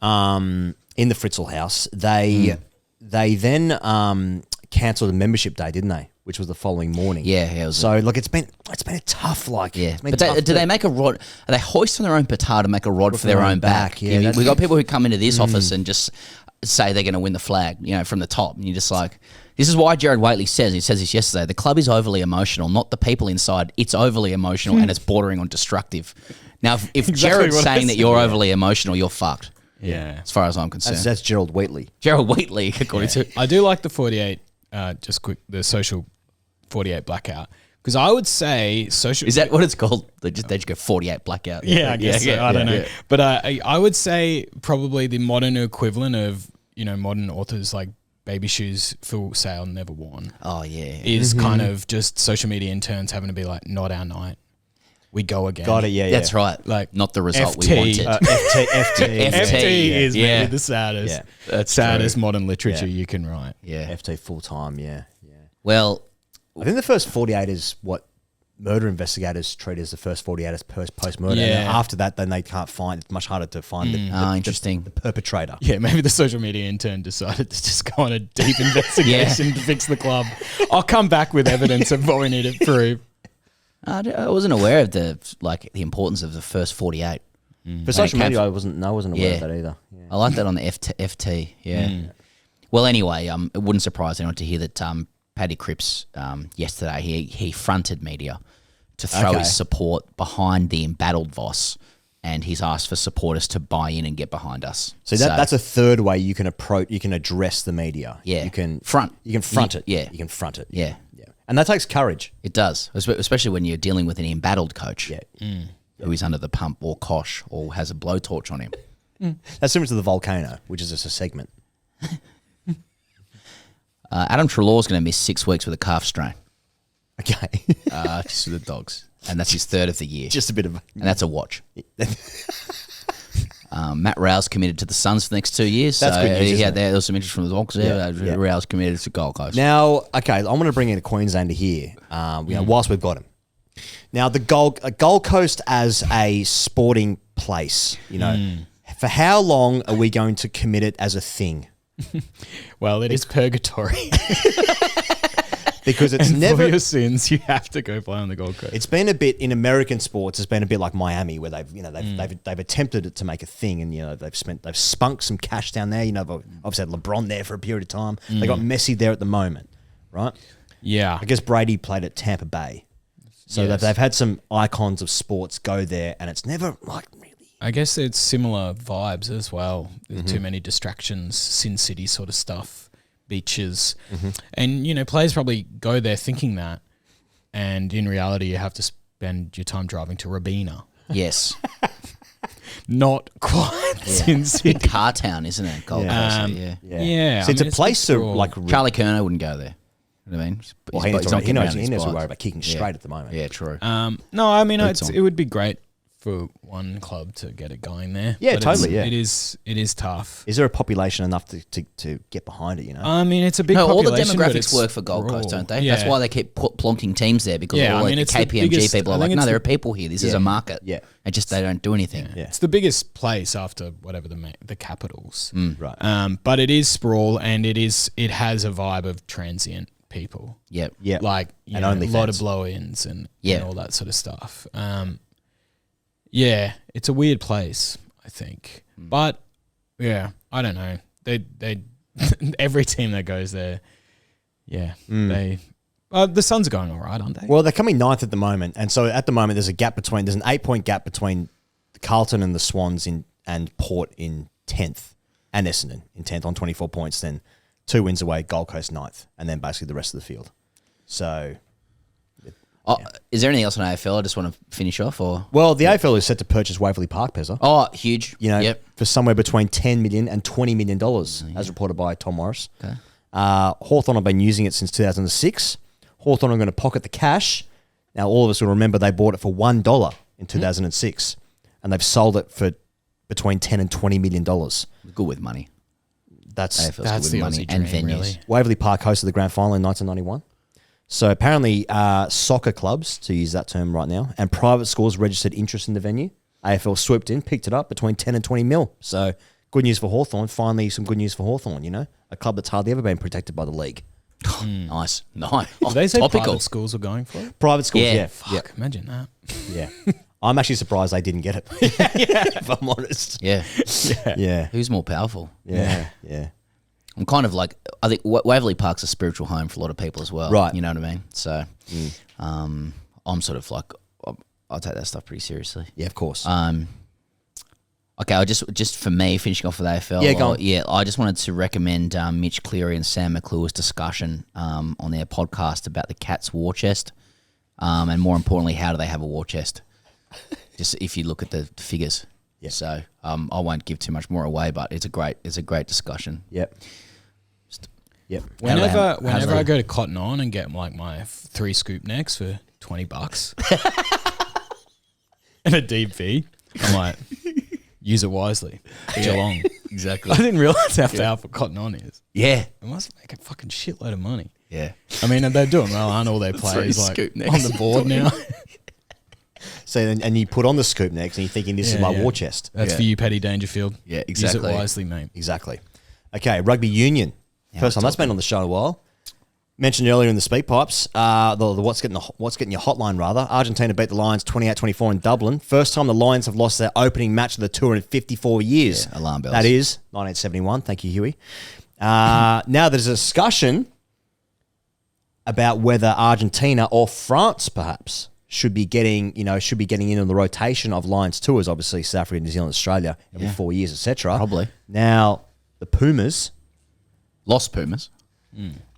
in the Fritzl House, they then cancelled a membership day, didn't they? Which was the following morning. Yeah, it was. So look, it's been a tough Yeah, but do they make a rod? Are they hoisting their own petard to make a rod for their own back? Yeah, we got people who come into this office and just say they're going to win the flag, from the top, and you're just like, this is why Jared Waitley says this yesterday. The club is overly emotional, not the people inside. It's overly emotional and it's bordering on destructive. Now, if Exactly Jared's what I saying that said, you're overly emotional, you're fucked. Yeah, as far as I'm concerned, that's Gerald Wheatley. Gerald Wheatley, according to. I do like the 48. Just quick, the social 48 blackout, because I would say social. Is that what it's called? They just go 48 blackout. Yeah, I guess. I don't know, but I would say probably the modern equivalent of modern authors like Baby Shoes for Sale Never Worn. Oh yeah, is kind of just social media interns having to be like, not our night. We go again. Got it. Yeah, that's right. Like not the result FT, we wanted. FT is maybe the saddest. Yeah. That's saddest modern literature you can write. Yeah, FT full time. Yeah. Well, I think the first 48 is what murder investigators treat as the first 48 as post murder. Yeah. And after that, then they can't find. It's much harder to find interesting. the perpetrator. Yeah, maybe the social media intern decided to just go on a deep investigation to fix the club. I'll come back with evidence of what we need to prove. I wasn't aware of the importance of the first 48. For social media, I wasn't aware of that either. Yeah. I like that on the FT. Yeah. Well, anyway, it wouldn't surprise anyone to hear that Paddy Cripps yesterday he fronted media to throw his support behind the embattled Voss, and he's asked for supporters to buy in and get behind us. So that's a third way you can address the media. Yeah, you can front it. Yeah, you can front it. Yeah. And that takes courage. It does, especially when you're dealing with an embattled coach who is under the pump or kosh or has a blowtorch on him. That's similar to the volcano, which is just a segment. Adam Treloar's going to miss 6 weeks with a calf strain. Okay. Just with the Dogs. And that's his third of the year. Just a bit of... And that's a watch. Matt Rouse committed to the Suns for the next 2 years. That's good news, there was some interest from the Dogs there. Rouse committed to Gold Coast. Now, okay, I'm going to bring in a Queenslander here, whilst we've got him. Now, the Gold Coast as a sporting place, for how long are we going to commit it as a thing? Well, it is purgatory. Because it's and never for your sins, you have to go play on the Gold Coast. It's been a bit in American sports. It's been a bit like Miami, where they've attempted it to make a thing, and they've spunked some cash down there. They've obviously had LeBron there for a period of time. They got Messi there at the moment, right? Yeah, I guess Brady played at Tampa Bay, so they've had some icons of sports go there, and it's never like really. I guess it's similar vibes as well. There's too many distractions, Sin City sort of stuff. Beaches, and players probably go there thinking that, and in reality, you have to spend your time driving to Robina. Yes, not quite Sin City. Big car town, isn't it? Gold Coast. Yeah. So it's a place to like. Charlie Kerner wouldn't go there. You know what I mean? Well, he knows to worry about kicking straight at the moment. Yeah, true. No, I mean it would be great for one club to get it going there. Yeah, but totally. It is tough. Is there a population enough to get behind it? I mean, it's a big all the population. demographics work for Gold Coast, don't they? Yeah. That's why they keep plonking teams there because all the KPMG people are like, no, there are people here. This is a market. Yeah, and just they don't do anything. Yeah. It's the biggest place after whatever the capitals. Right. But it is sprawl, and it has a vibe of transient people. Yep. Yeah. Like a lot of blow-ins and all that sort of stuff. Yeah, it's a weird place, I think. But yeah, I don't know. They every team that goes there, they the Suns are going all right, aren't they? Well, they're coming 9th at the moment, and so at the moment there's an 8-point gap between Carlton and the Swans and Port in 10th, and Essendon in 10th on 24 points. Then 2 wins away, Gold Coast 9th, and then basically the rest of the field. So. Is there anything else on AFL I just want to finish off? Well, the AFL is set to purchase Waverley Park, Pezza. Oh, huge. For somewhere between $10 million and $20 million, as reported by Tom Morris. Okay. Hawthorn have been using it since 2006. Hawthorn are going to pocket the cash. Now, all of us will remember they bought it for $1 in 2006, and they've sold it for between $10 and $20 million. Good with money. That's good with the money Aussie and dream, venues. really. Waverley Park hosted the grand final in 1991. So apparently soccer clubs, to use that term right now, and private schools registered interest in the venue. AFL swooped in, picked it up between 10 and 20 mil. So good news for Hawthorn. Finally, some good news for Hawthorn, you know? A club that's hardly ever been protected by the league. Nice. Did Oh, they say topical. private schools were going for it? Private schools, yeah. Fuck, imagine that. Yeah. I'm actually surprised they didn't get it, if I'm honest. Yeah. Yeah. Who's more powerful? Yeah. I'm kind of like, I think Waverley Park's a spiritual home for a lot of people as well. Right. You know what I mean? So I'm sort of like, I'll take that stuff pretty seriously. Yeah, of course. Okay, I just for me, finishing off with AFL. Yeah, go on. I just wanted to recommend Mitch Cleary and Sam McClure's discussion on their podcast about the Cats war chest, and more importantly, how do they have a war chest? Just if you look at the figures. Yeah. So I won't give too much more away, but it's a great discussion. Yep. Yep. Whenever I go to Cotton On and get like my 3 scoop necks for $20 and a deep V, I'm like, use it wisely. Geelong. Exactly. I didn't realize how powerful Cotton On is. Yeah. It must make a fucking shitload of money. Yeah. I mean, they're doing well, aren't all their players like scoop on necks. the board now? So and you put on the scoop next and you're thinking this is my war chest. That's for you, Petty Dangerfield. Yeah, exactly. Use it wisely, mate. Exactly. Okay, Rugby Union. First time that's been on the show in a while. Mentioned earlier in the Speakpipes, the what's getting your hotline rather. Argentina beat the Lions 28-24 in Dublin. First time the Lions have lost their opening match of the tour in 54 years. Yeah, alarm bells. That is 1971. Thank you, Huey. Now there's a discussion about whether Argentina or France perhaps should be getting in on the rotation of Lions tours. Obviously, South Africa, New Zealand, Australia every 4 years, etc. Probably. Now the Pumas. Lost Pumas.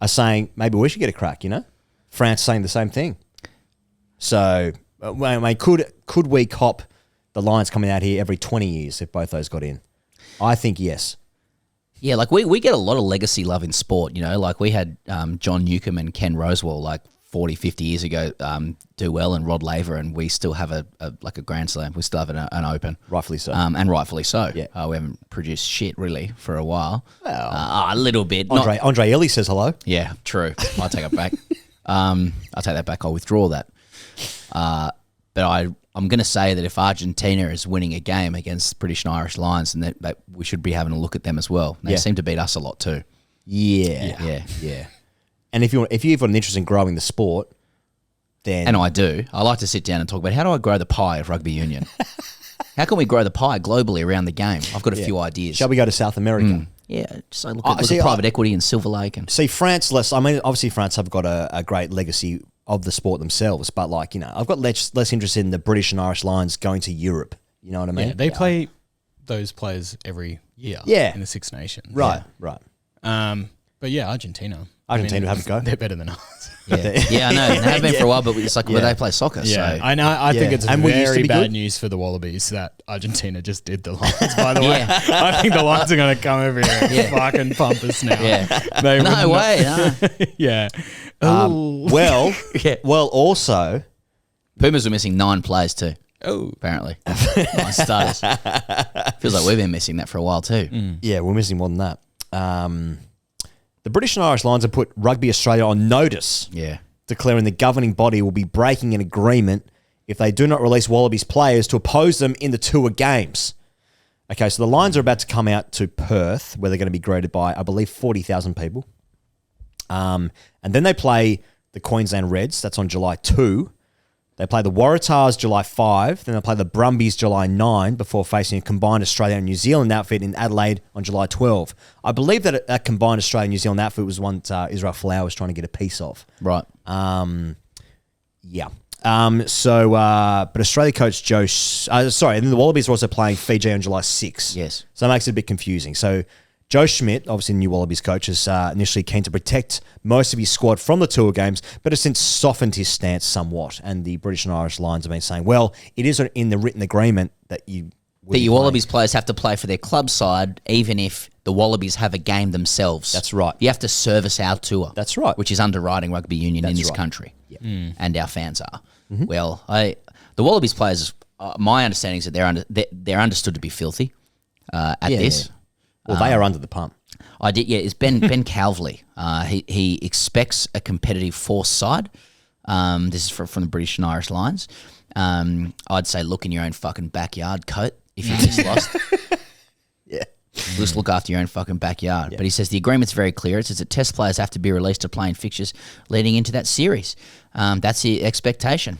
Are saying maybe we should get a crack, you know? France saying the same thing. So, I mean, could we cop the Lions coming out here every 20 years if both those got in? I think yes. Yeah, like we get a lot of legacy love in sport, you know? Like we had John Newcomb and Ken Rosewell like 40, 50 years ago do well, and Rod Laver, and we still have a Grand Slam. We still have an Open. Rightfully so. And rightfully so. Yeah. We haven't produced shit really for a while. Well, a little bit. Andre Ellie says hello. Yeah, true. I'll take it back. I'll take that back. I'll withdraw that. But I'm going to say that if Argentina is winning a game against British and Irish Lions, then that we should be having a look at them as well. They seem to beat us a lot too. Yeah. And if you've got an interest in growing the sport, then... And I do. I like to sit down and talk about how do I grow the pie of rugby union? How can we grow the pie globally around the game? I've got a few ideas. Shall we go to South America? Yeah, just look at private equity in Silver Lake. And see, France obviously France have got a great legacy of the sport themselves, but like, you know, I've got less interest in the British and Irish Lions going to Europe. You know what I mean? Yeah, they play those players every year in the Six Nations. Right. But yeah, Argentina have a go. They're better than us. Yeah, I know. They have been for a while, but it's like where they play soccer. Yeah, so. I know. I think it's And we used to very be bad good. news for the Wallabies that Argentina just did the Lions, by the way. I think the Lions are going to come over here and fucking pump us now. Yeah. They No would way. No. Yeah. Well, also... Pumas were missing 9 players too. Oh. Apparently. 9 starters. Feels like we've been missing that for a while too. Yeah, we're missing more than that. The British and Irish Lions have put Rugby Australia on notice, declaring the governing body will be breaking an agreement if they do not release Wallabies players to oppose them in the tour games. Okay, so the Lions are about to come out to Perth, where they're going to be greeted by, I believe, 40,000 people. And then they play the Queensland Reds. That's on July 2. They play the Waratahs July 5. Then they play the Brumbies July 9 before facing a combined Australia and New Zealand outfit in Adelaide on July 12. I believe that combined Australia and New Zealand outfit was one that Israel Folau was trying to get a piece of. Right. Yeah. But Australia coach Joe... and then the Wallabies are also playing Fiji on July 6. Yes. So that makes it a bit confusing. So Joe Schmidt, obviously the new Wallabies coach, is initially keen to protect most of his squad from the tour games, but has since softened his stance somewhat. And the British and Irish Lions have been saying, well, it is in the written agreement that that your Wallabies players have to play for their club side, even if the Wallabies have a game themselves. That's right. You have to service our tour. That's right. Which is underwriting rugby union in this country. Yeah. And our fans are. Well, the Wallabies players, my understanding is that they're understood to be filthy at this. Well, they are under the pump. It's Ben Calvley. He expects a competitive force side. This is from the British and Irish Lions. I'd say look in your own fucking backyard, Coat, if you just lost. Yeah. Just look after your own fucking backyard. But he says the agreement's very clear. It says that test players have to be released to play in fixtures leading into that series. That's the expectation.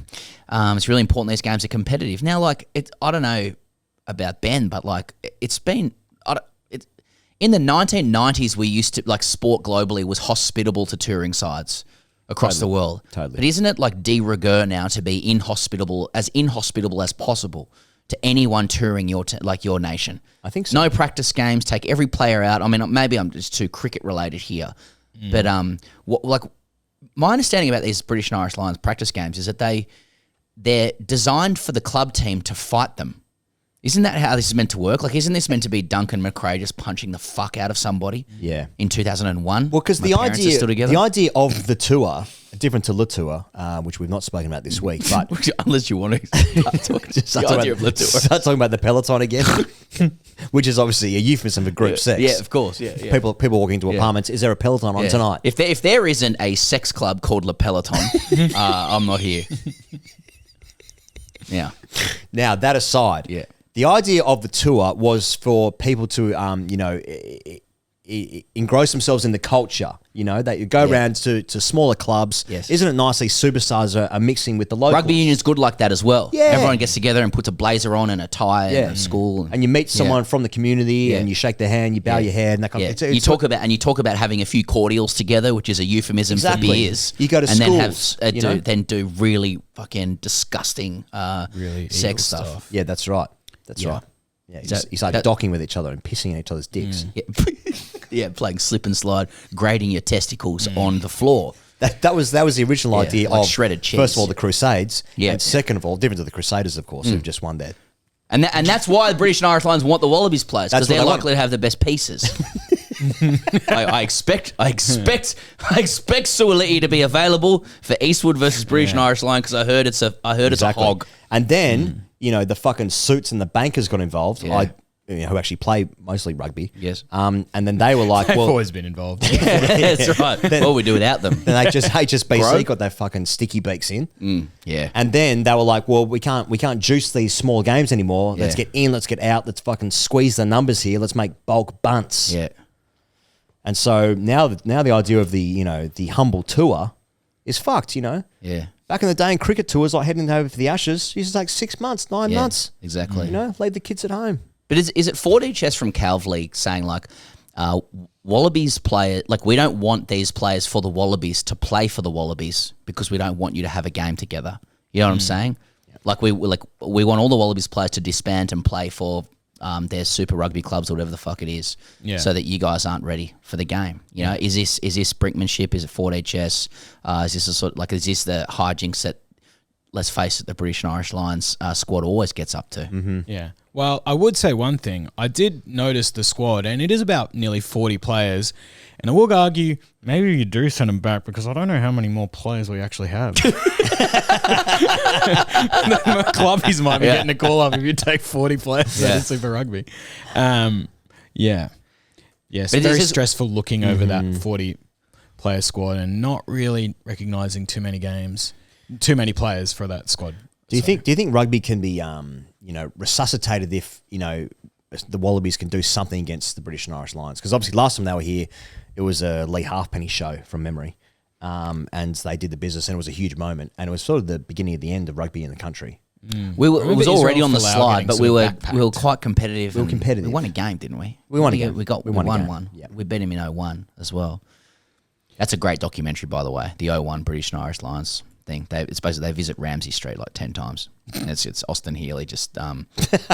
It's really important these games are competitive. Now, like, I don't know about Ben, but, like, it's been... in the 1990s, we used to... Like, sport globally was hospitable to touring sides across the world. Totally. But isn't it, like, de rigueur now to be inhospitable as possible to anyone touring your nation? I think so. No practice games, take every player out. I mean, maybe I'm just too cricket related here, but my understanding about these British and Irish Lions practice games is that they're designed for the club team to fight them. Isn't that how this is meant to work? Like, isn't this meant to be Duncan McRae just punching the fuck out of somebody? Yeah. In 2001. Well, because the idea of the tour, different to Le Tour, which we've not spoken about this week, but unless you want to start talking, start talking about the peloton again, which is obviously a euphemism for group sex. Yeah, of course. Yeah. People walking into apartments. Is there a peloton on tonight? If there isn't a sex club called Le Peloton, I'm not here. Yeah. Now that aside, the idea of the tour was for people to, engross themselves in the culture. You know, they go around to smaller clubs. Yes. Isn't it nicely superstars are mixing with the locals? Rugby union's good like that as well. Yeah. Everyone gets together and puts a blazer on and a tie and a school. And you meet someone from the community and you shake their hand, you bow your head and that kind of thing. You talk about having a few cordials together, which is a euphemism for beers. You go to schools, then do really fucking disgusting really sex stuff. Yeah, that's right. That's right. Yeah, you start docking with each other and pissing in each other's dicks. Yeah, playing slip and slide, grating your testicles on the floor. That was the original idea like of shredded cheese. First of all, the Crusades, Yeah. and second of all, different to the Crusaders, of course, who've just won that. And that's why the British and Irish Lions want the Wallabies players, because That's what they're they want. likely to have the best pieces. I expect Suoliti to be available for Eastwood versus British and Irish Lions, because I heard it's a hog. And then the fucking suits and the bankers got involved. Who actually play mostly rugby. Yes. And then they were like, They've well, always been involved. That's right. What we do without them? Then HSBC got their fucking sticky beaks in. Yeah. And then they were like, well, we can't juice these small games anymore. Let's get in, let's get out, let's fucking squeeze the numbers here. Let's make bulk bunts. Yeah. And so now the idea of the humble tour is fucked, Yeah. Back in the day in cricket tours, like heading over for the Ashes, used to take 6 months, 9 months. Exactly. Leave the kids at home. But is it 4D chess from Calvley saying like Wallabies player, like we don't want these players for the Wallabies to play for the Wallabies because we don't want you to have a game together. You know what I'm saying? Like we want all the Wallabies players to disband and play for their super rugby clubs or whatever the fuck it is, so that you guys aren't ready for the game. You know, is this brinkmanship? Is it 4D chess? Is this is this the hijinks that, let's face it, the British and Irish Lions squad always gets up to? Mm-hmm. Yeah. Well, I would say one thing. I did notice the squad, and it is about nearly 40 players. And I will argue, maybe you do send them back because I don't know how many more players we actually have. Clubbies might be getting a call up if you take 40 players out of Super Rugby. Yes, But very it's stressful looking over that 40-player squad and not really recognising too many players for that squad. Do you think rugby can be resuscitated if the Wallabies can do something against the British and Irish Lions? Because obviously last time they were here, it was a Lee Halfpenny show from memory, and they did the business, and it was a huge moment, and it was sort of the beginning of the end of rugby in the country. It was already on the slide, but we were quite competitive. We were competitive. We won a game, didn't we? We won a game. We won one. Yeah. We beat him in 01 as well. That's a great documentary, by the way. The 01 British and Irish Lions thing. It's basically they visit Ramsay Street like 10 times. And it's Austin Healy just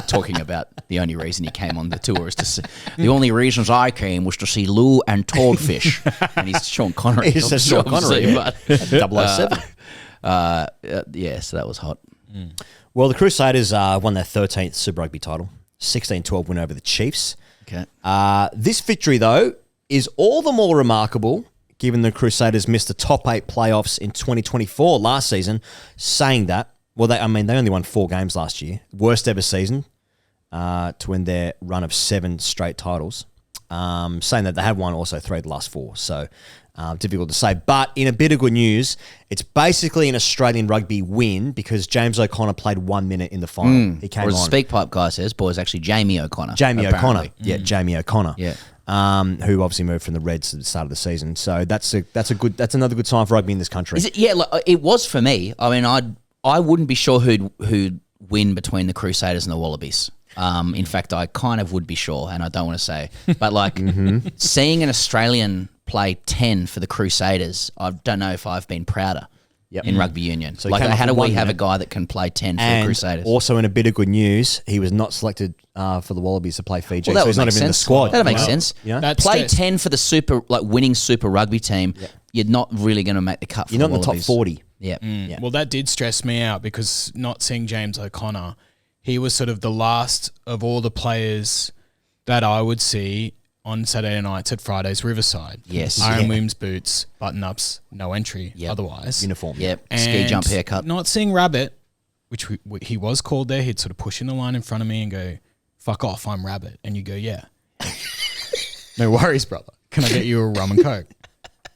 talking about the only reason he came on the tour is to see. The only reasons I came was to see Lou and Toadfish. And he's Sean Connery. He's Sean Connery. 007. So that was hot. Well, the Crusaders won their 13th Super Rugby title. 16-12 win over the Chiefs. Okay. This victory, though, is all the more remarkable given the Crusaders missed the top 8 playoffs in 2024 last season. Saying that, well, they only won 4 games last year. Worst ever season to win their run of 7 straight titles. Saying that they had won also 3 of the last 4. So difficult to say. But in a bit of good news, it's basically an Australian rugby win because James O'Connor played 1 minute in the final. He came or as on. the Speakpipe guy says, boys, actually Jamie O'Connor. Jamie apparently. O'Connor. Yeah, Jamie O'Connor. Yeah. Who obviously moved from the Reds at the start of the season. So that's another good sign for rugby in this country. Is it? Yeah, it was for me. I mean, I wouldn't be sure who'd win between the Crusaders and the Wallabies. In fact, I kind of would be sure, and I don't want to say. But like seeing an Australian play 10 for the Crusaders, I don't know if I've been prouder in rugby union. So like, he came how off do with we 1 have a minute. guy that can play 10 for And the Crusaders? also in a bit of good news, he was not selected for the Wallabies to play Fiji, Well, that so he's would not make even in the sense. squad. That makes sense. Yeah? Play 10 for the winning Super Rugby team. You're not really going to make the cut for You're not the in the top Wallabies. 40. Yeah. Well, that did stress me out because not seeing James O'Connor, he was sort of the last of all the players that I would see on Saturday nights at Friday's Riverside. Yes. Iron Yeah. Williams boots, button-ups, no entry otherwise. Uniform. Yep. And Ski jump haircut. Not seeing Rabbit, which he was called there, he'd sort of push in the line in front of me and go, fuck off, I'm Rabbit. And you go, yeah. No worries, brother. Can I get you a rum and coke?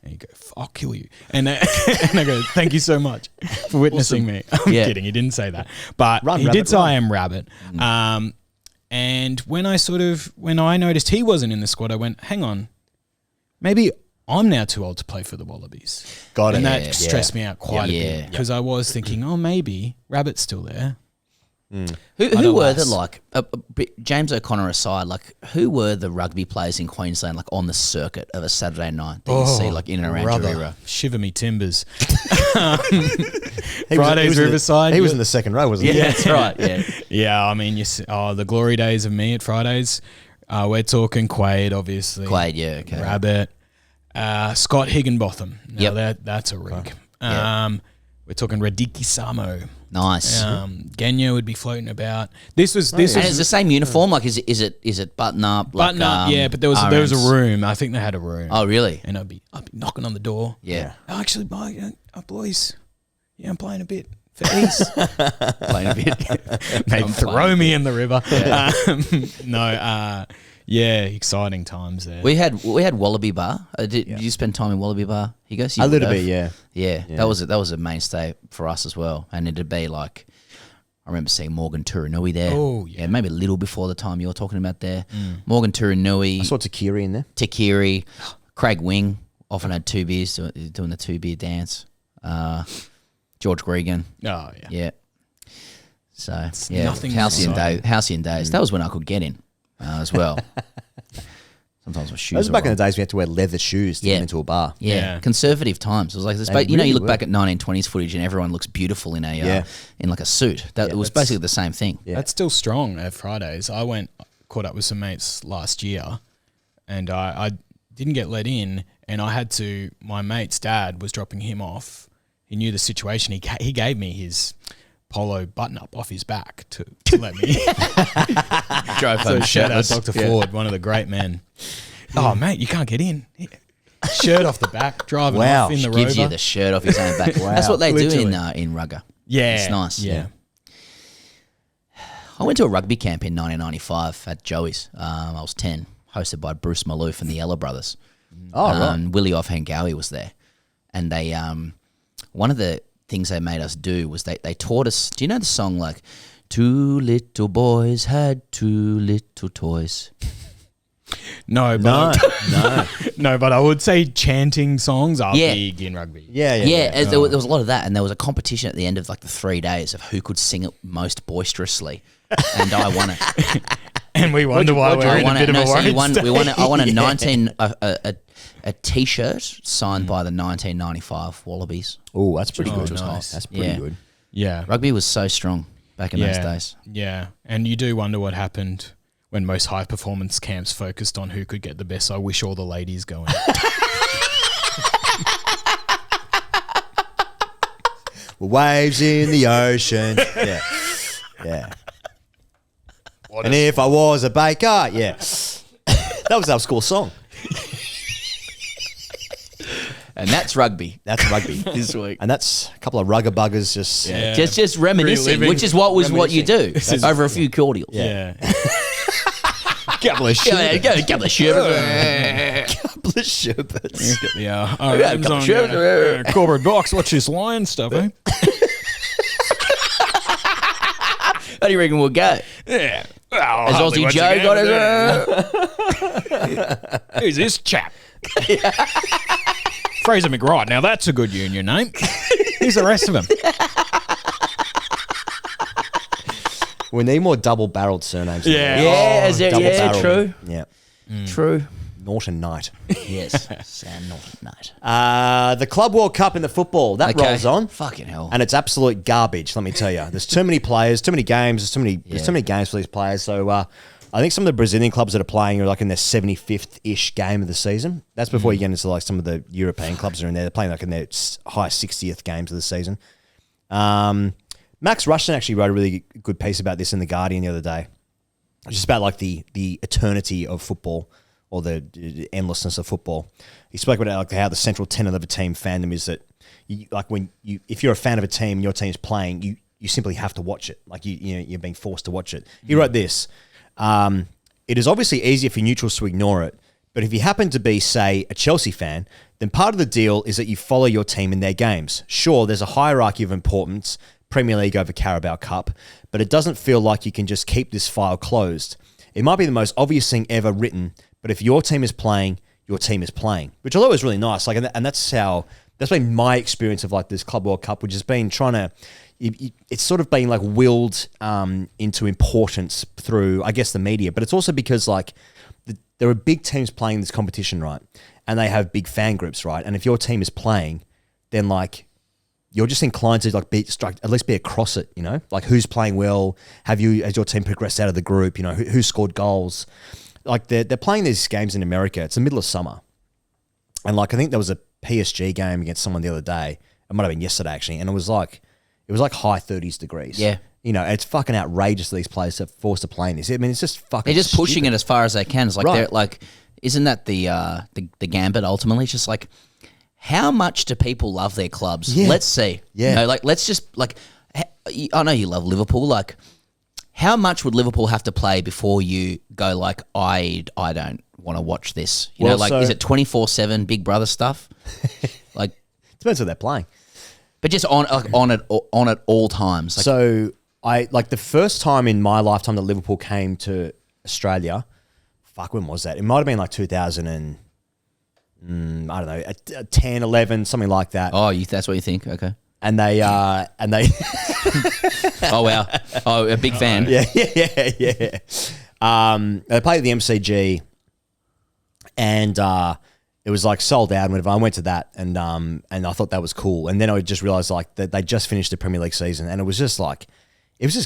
And you go, I'll kill you. And I go, thank you so much for witnessing me. I'm kidding. He didn't say that. But Run, he Rabbit, did say run. I am Rabbit. And when I noticed he wasn't in the squad, I went, hang on, maybe I'm now too old to play for the Wallabies. Got it. And Yeah. that stressed me out quite a bit because I was thinking, oh, maybe Rabbit's still there. Who were the James O'Connor aside, like who were the rugby players in Queensland like on the circuit of a Saturday night that you see like in and around Jarira? Shiver me timbers. He Friday's was Riverside. He was in the second row, wasn't he? Yeah, that's right. Yeah. Yeah, I mean, the glory days of me at Fridays. We're talking Quaid, obviously. Quaid, yeah, okay. Rabbit. Scott Higginbotham. Now Yep. that's a rig. Yeah. We're talking Radiki Samo. Nice. Genya would be floating about. This was and it's the same uniform. Like, is it button up? button like, up. Yeah, but there was RMs? a room. I think they had a room. Oh, really? And I'd be knocking on the door. Yeah. Oh, actually, boys. Yeah, I'm playing a bit for East. Playing a bit. Mate, I'm throw playing. me in the river. Yeah, exciting times there. We had Wallaby Bar. Did you spend time in Wallaby Bar? He goes A little bit, yeah. Yeah, that was a mainstay for us as well, and it'd be like, I remember seeing Morgan Turinui there. Oh, yeah. Maybe a little before the time you're talking about there. Morgan Turinui. I saw Takiri in there. Takiri, Craig Wing often had 2 beers doing the 2 beer dance. George Gregan. Oh, yeah. Yeah. So nothing halcyon exciting. halcyon days. That was when I could get in as well. Sometimes my shoes. That was were back in wrong. the days we had to wear leather shoes to get into a bar. Yeah. Conservative times. It was like this. They You really look were. back at 1920s footage and everyone looks beautiful in a in like a suit. It was basically the same thing. Yeah. That's still strong at Fridays. I caught up with some mates last year, and I didn't get let in, and I had to. My mate's dad was dropping him off. He knew the situation. He gave me his polo button up off his back to let me. Drove So home shout out shirtless. Dr. Ford, one of the great men. Oh mate, you can't get in. Shirt off the back, driving off in the Rover. Gives you the shirt off his own back. That's what they do in rugger. Yeah, It's nice. Yeah. I went to a rugby camp in 1995 at Joey's. I was 10, hosted by Bruce Maloof and the Ella Brothers. Willie Offhangawi was there. And they, one of the things they made us do was they taught us, do you know the song like, 2 little boys had 2 little toys? No, but I would say chanting songs are big in rugby. There was a lot of that, and there was a competition at the end of like the 3 days of who could sing it most boisterously, and I won it. And we wonder why we're in a bit of a worried state. I won a T-shirt signed by the 1995 Wallabies. Oh, that's pretty good. Nice. That's pretty good. Yeah. Rugby was so strong back in those days. Yeah, and you do wonder what happened when most high performance camps focused on who could get the best. I wish all the ladies going. Waves in the ocean. Yeah. And if I was a baker, yeah. That was our school song. And that's rugby. That's rugby this week. And that's a couple of rugger buggers just... Yeah. Just reminiscing, which is what you do over a few cordials. Yeah. Couple of sherbets. Couple of sherbets. Couple of sherbets. Get the RMs on corporate box. Watch this lion stuff, eh? How do you reckon we'll go? Yeah. Has Aussie Joe got his... Who's this chap? Fraser McWright. Now that's a good union name. Who's the rest of them? We need more double-barreled surnames. Yeah, true. Yeah. True. Norton Knight. Yes, Sam Norton Knight. The Club World Cup in the football, that rolls on. Fucking hell. And it's absolute garbage, let me tell you. There's too many players, too many games, there's too many games for these players. So I think some of the Brazilian clubs that are playing are like in their 75th-ish game of the season. That's before you get into like some of the European clubs that are in there. They're playing like in their high 60th games of the season. Max Rushton actually wrote a really good piece about this in The Guardian the other day. It's just about like the eternity of football or the endlessness of football. He spoke about like how the central tenet of a team fandom is that if you're a fan of a team and your team's playing, you simply have to watch it. Like you're being forced to watch it. He wrote this. It is obviously easier for neutrals to ignore it, but if you happen to be, say, a Chelsea fan, then part of the deal is that you follow your team in their games. Sure, there's a hierarchy of importance, Premier League over Carabao Cup, but it doesn't feel like you can just keep this file closed. It might be the most obvious thing ever written, but if your team is playing, your team is playing, which I thought was really nice. Like, and that's been my experience of like this Club World Cup, which has been it's sort of been like willed into importance through, I guess, the media, but it's also because like there are big teams playing this competition, right? And they have big fan groups, right? And if your team is playing, then like you're just inclined to like at least be across it, you know, like who's playing well, has your team progressed out of the group, you know, who scored goals. Like they're playing these games in America. It's the middle of summer, and like I think there was a PSG game against someone the other day. It might have been yesterday actually, and it was like high 30s degrees. Yeah. You know, it's fucking outrageous that these players are forced to play in this. I mean, it's just fucking They're just pushing stupid. it as far as they can. It's like, Right. they're like, isn't that the gambit ultimately? It's just like, how much do people love their clubs? Yeah. Let's see. Yeah. You know, like, let's just, like, I know you love Liverpool. Like, how much would Liverpool have to play before you go like, I don't want to watch this? You know, like, is it 24/7 Big Brother stuff? Like, depends what they're playing. But just on at all times. Like, So I like the first time in my lifetime that Liverpool came to Australia. Fuck, when was that? It might have been like 2000 and I don't know, 10, 11, something like that. Oh, that's what you think? Okay. And they oh wow, oh, a big fan. Yeah. They played at the MCG, and it was like sold out and whatever. I went to that, and I thought that was cool. And then I just realized like that they just finished the Premier League season, and it was just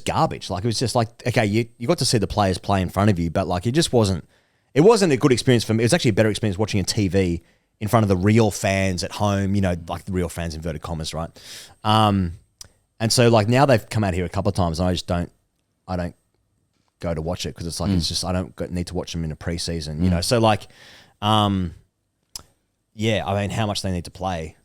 garbage. Like it was just like, okay, you got to see the players play in front of you, but like it just wasn't. It wasn't a good experience for me. It was actually a better experience watching a TV in front of the real fans at home, you know, like the real fans, inverted commas, right? And so like now they've come out here a couple of times and I don't go to watch it because it's like, it's just, I don't need to watch them in a preseason, you know? So like, yeah, I mean, how much they need to play.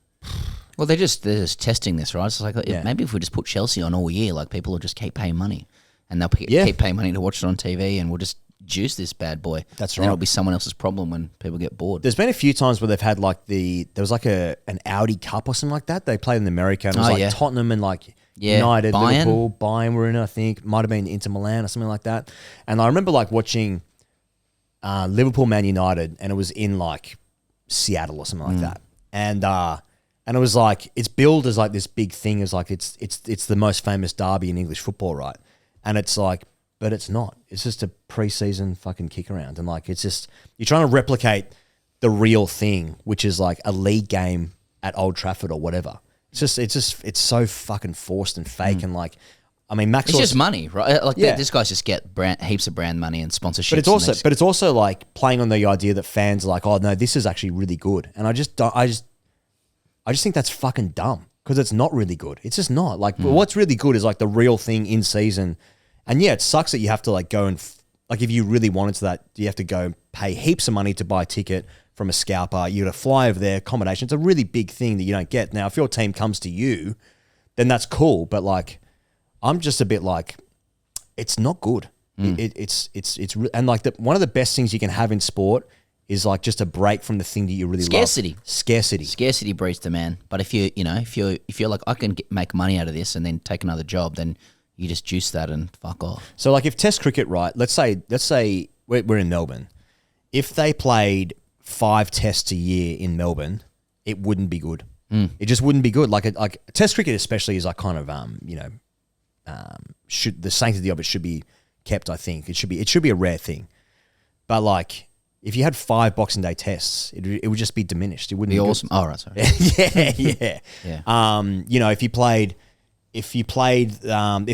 Well, they're just testing this, right? It's like, maybe if we just put Chelsea on all year, like people will just keep paying money and they'll keep paying money to watch it on TV, and we'll just juice this bad boy. That's right. Then it'll be someone else's problem when people get bored. There's been a few times where they've had like there was like an Audi Cup or something like that. They played in America, and it was like Tottenham and like United, Bayern. Liverpool, Bayern were in it, I think. Might have been Inter Milan or something like that. And I remember like watching Liverpool Man United, and it was in like Seattle or something like that. And it was like, it's billed as like this big thing, as like it's the most famous derby in English football, right? And it's like, but it's not. It's just a preseason fucking kick around. And like, it's just, you're trying to replicate the real thing, which is like a league game at Old Trafford or whatever. It's so fucking forced and fake. And like, I mean, Max. It's just money, right? Like this guys just get heaps of brand money and sponsorships. But it's also like playing on the idea that fans are like, oh no, this is actually really good. And I just think that's fucking dumb, because it's not really good. It's just not. Like, what's really good is like the real thing in season. And yeah, it sucks that you have to like go and like if you really wanted to that, you have to go and pay heaps of money to buy a ticket from a scalper. You got to fly over there, accommodation. It's a really big thing that you don't get. Now, if your team comes to you, then that's cool. But like, I'm just a bit like, it's not good. It's and like one of the best things you can have in sport is like just a break from the thing that you really love. Scarcity breeds demand. But if you're like, I can make money out of this and then take another job, then you just juice that and fuck off. So like if Test cricket, right? Let's say we're in Melbourne. If they played 5 tests a year in Melbourne, it wouldn't be good. It just wouldn't be good. Like Test cricket, especially, is like kind of should the sanctity of it should be kept. I think it should be a rare thing. But like if you had 5 Boxing Day tests, it would just be diminished. It wouldn't be awesome. Good. Oh right, sorry. yeah. If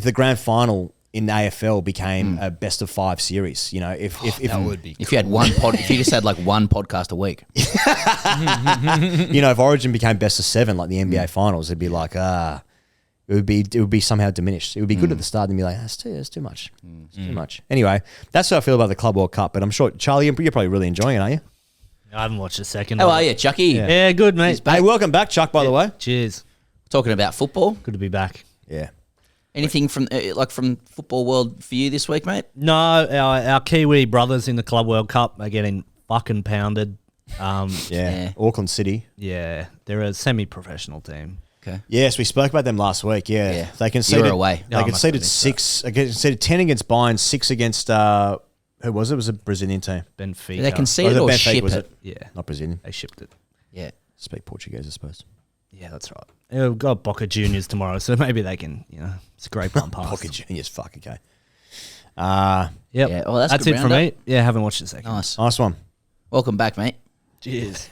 the grand final in the AFL became a best of 5 series, if that would be. If you had if you just had like one podcast a week, if Origin became best of 7 like the NBA finals, it'd be like it would be somehow diminished. It would be good at the start and be like that's too much, it's too much. Anyway, that's how I feel about the Club World Cup. But I'm sure Charlie, you're probably really enjoying it, aren't you? I haven't watched a second. How are you, Chucky? Yeah, good, mate. Hey, welcome back, Chuck. By the way, cheers. Talking about football. Good to be back. Yeah. Anything from football world for you this week, mate? No, our Kiwi brothers in the Club World Cup are getting fucking pounded. Auckland City. Yeah, they're a semi-professional team. Okay. Yes, we spoke about them last week. Yeah. They conceded. You were away. They conceded 6. Conceded 10 against Bayern, 6 against who was it? It was a Brazilian team. Benfica. They conceded or Benfica, shipped was it? Yeah, not Brazilian. They shipped it. Yeah. Speak Portuguese, I suppose. Yeah, that's right. We've got Boca Juniors tomorrow, so maybe they can, scrape one past. Boca Juniors, fuck, okay. Yep. Yeah, well, that's it for me. Yeah, haven't watched a second. Nice one. Welcome back, mate. Cheers.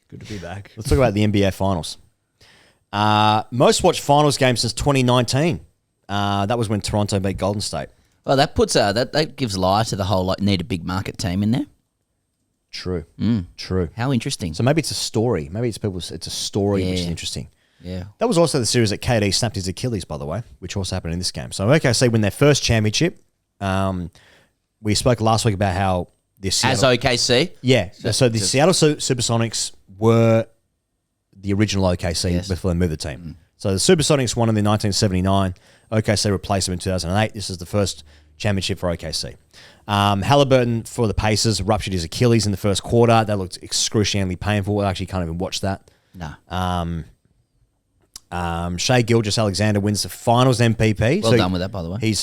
Good to be back. Let's talk about the NBA Finals. Most watched Finals game since 2019. That was when Toronto beat Golden State. Well, that puts that gives life to the whole need a big market team in there. True. True. How interesting. So maybe it's a story. Maybe it's a story which is interesting. Yeah. That was also the series that KD snapped his Achilles, by the way, which also happened in this game. So OKC win their first championship. We spoke last week about how this as OKC. Yeah. So the Seattle Supersonics were the original OKC before they moved the team. So the Supersonics won in 1979. OKC replaced them in 2008. This is the first championship for OKC. Halliburton for the Pacers ruptured his Achilles in the first quarter. That looked excruciatingly painful. I actually can't even watch that. No. Shai Gilgeous-Alexander wins the Finals MVP. Well done with that, by the way.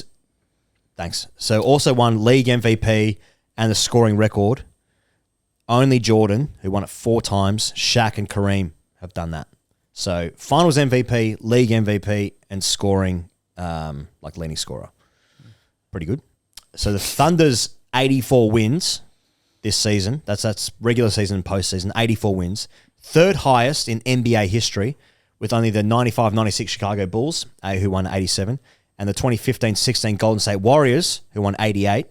Thanks. So also won league MVP and the scoring record. Only Jordan, who won it 4 times, Shaq and Kareem have done that. So Finals MVP, league MVP, and scoring leading scorer. Pretty good. So the Thunder's 84 wins this season. That's regular season and postseason. 84 wins. 3rd highest in NBA history, with only the 95-96 Chicago Bulls, who won 87, and the 2015-16 Golden State Warriors, who won 88,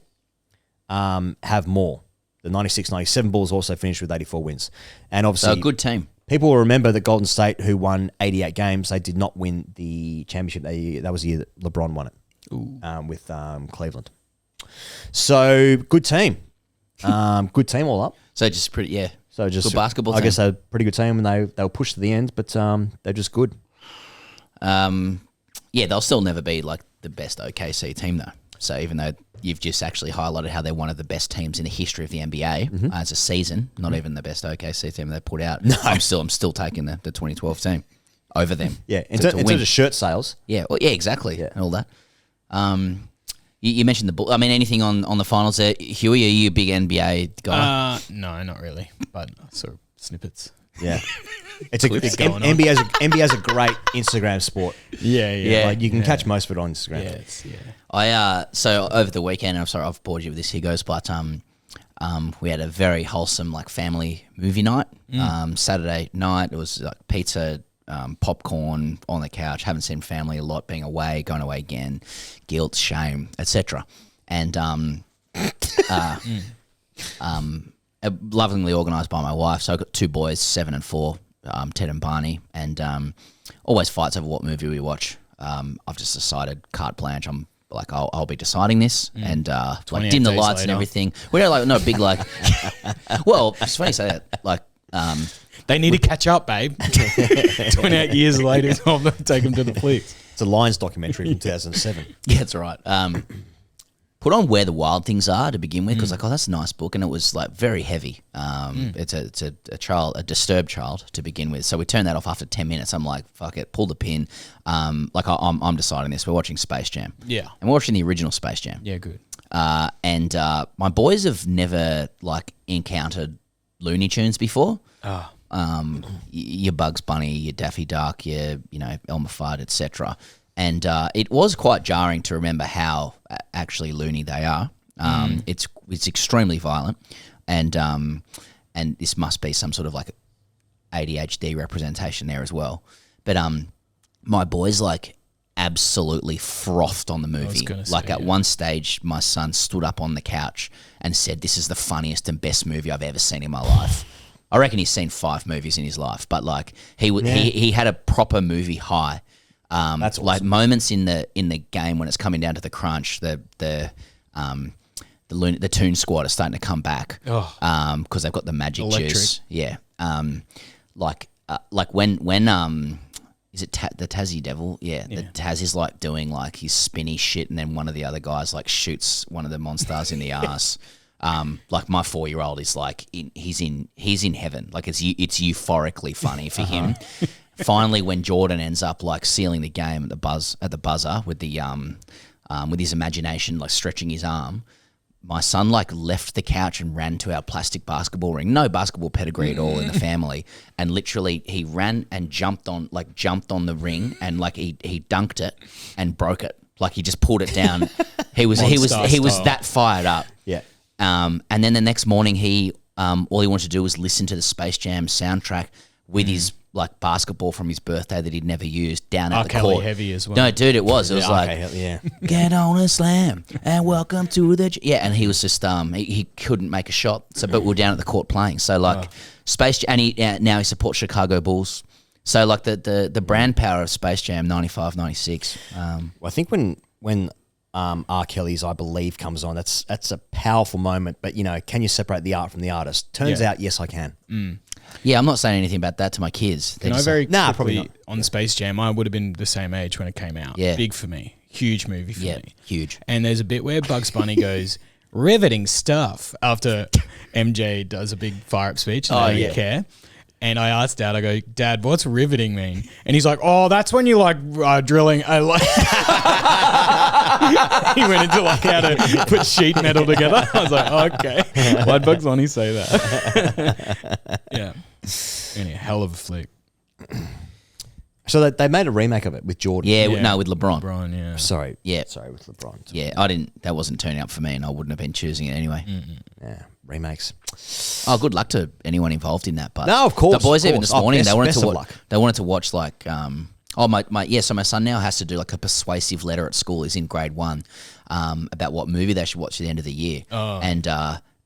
have more. The 96-97 Bulls also finished with 84 wins. And obviously, so a good team. People will remember that Golden State, who won 88 games, they did not win the championship. That was the year that LeBron won it with Cleveland. So good team. Good team all up. So just pretty, yeah. So just good basketball I team. guess they're a pretty good team, and they were pushed to the end, but they're just good. Yeah, they'll still never be like the best OKC team though. So even though you've just actually highlighted how they're one of the best teams in the history of the NBA as a season, not even the best OKC team they put out. No. I'm still taking the 2012 team over them. Yeah, in terms of shirt sales. Yeah, well, yeah, exactly, and all that. You mentioned the Bulls. I mean, anything on the finals there? Huey, are you a big NBA guy? No, not really, but I saw snippets. Yeah. NBA has a great Instagram sport. Yeah. Like you can catch most of it on Instagram. So over the weekend, I'm sorry I've bored you with this, Higos, but we had a very wholesome family movie night. Saturday night, it was like pizza, popcorn on the couch. Haven't seen family a lot, being away, going away again, guilt, shame, etc. And lovingly organised by my wife. So I've got 2 boys, 7 and 4, Ted and Barney, and always fights over what movie we watch. I've just decided, carte blanche, I'm like I'll be deciding this, and like 28 dim the days lights and later. everything. We don't like no big like. Well, it's funny you say that. Like, they need to catch up, babe. 28 years later, I'm going to take them to the flicks. It's a Lions documentary from 2007. Yeah, that's right. Put on Where the Wild Things Are to begin with, because like, oh, that's a nice book, and it was like very heavy. It's a disturbed child to begin with, so we turned that off after 10 minutes. I'm like, fuck it, pull the pin. Like I'm deciding this. We're watching Space Jam. Yeah, and we're watching the original Space Jam. Yeah, good. And my boys have never like encountered Looney Tunes before. Your Bugs Bunny, your Daffy Duck, your Elmer Fudd, etc. And it was quite jarring to remember how actually loony they are. It's extremely violent, and this must be some sort of like ADHD representation there as well. But my boys like absolutely frothed on the movie. Like at one stage, my son stood up on the couch and said, "This is the funniest and best movie I've ever seen in my life." I reckon he's seen 5 movies in his life, but like he had a proper movie high. That's awesome. Like moments in the game when it's coming down to the crunch, the Toon Squad are starting to come back because they've got the magic juice. Yeah, like when is it the Tassie Devil? Yeah, the Taz is like doing like his spinny shit, and then one of the other guys like shoots one of the monsters in the ass. Like my 4-year-old is like he's in heaven. Like it's euphorically funny for him. Finally, when Jordan ends up like sealing the game at the buzzer with the with his imagination like stretching his arm, my son like left the couch and ran to our plastic basketball ring. No basketball pedigree at all in the family, and literally he ran and jumped on the ring and like he dunked it and broke it. Like he just pulled it down. he was that fired up. Yeah. And then the next morning he all he wanted to do was listen to the Space Jam soundtrack with his like basketball from his birthday that he'd never used down at the court. Heavy as well. No, dude, it was like yeah. Get on a slam and welcome to the and he was just he couldn't make a shot. So but we're down at the court playing. So like Space Jam, and now he supports Chicago Bulls. So like the brand power of Space Jam 95, 96. Well, I think when R. Kelly's I Believe comes on, that's a powerful moment. But can you separate the art from the artist? Turns out, yes, I can. Yeah, I'm not saying anything about that to my kids. Can I very quickly, probably not. On Space Jam, I would have been the same age when it came out. Yeah. Big for me. Huge movie for me. Huge. And there's a bit where Bugs Bunny goes, riveting stuff, after MJ does a big fire-up speech. And they don't care. And I asked Dad, I go, Dad, what's riveting mean? And he's like, oh, that's when you like drilling. I like. He went into like how to put sheet metal together. I was like, okay. Why'd Bugs Bunny say that? Yeah. Anyway, hell of a flick. So they made a remake of it with Jordan. Yeah. No, with LeBron. LeBron, yeah. Sorry, with LeBron. Yeah, that wasn't turning up for me, and I wouldn't have been choosing it anyway. Yeah, remakes. Oh, good luck to anyone involved in that. But no, of course. The boys even this morning they wanted to watch like so my son now has to do like a persuasive letter at school. He's in grade 1 about what movie they should watch at the end of the year.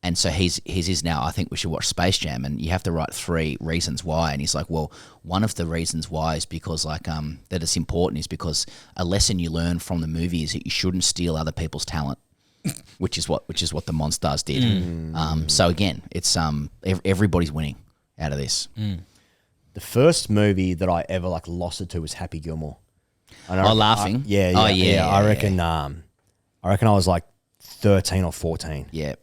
And so his is now, I think we should watch Space Jam, and you have to write 3 reasons why. And he's like, well, one of the reasons why is because like that it's important is because a lesson you learn from the movie is that you shouldn't steal other people's talent, which is what the Monstars did. So again, it's everybody's winning out of this. The first movie that I ever like lost it to was Happy Gilmore. Laughing. I reckon I was like 13 or 14. Yeah.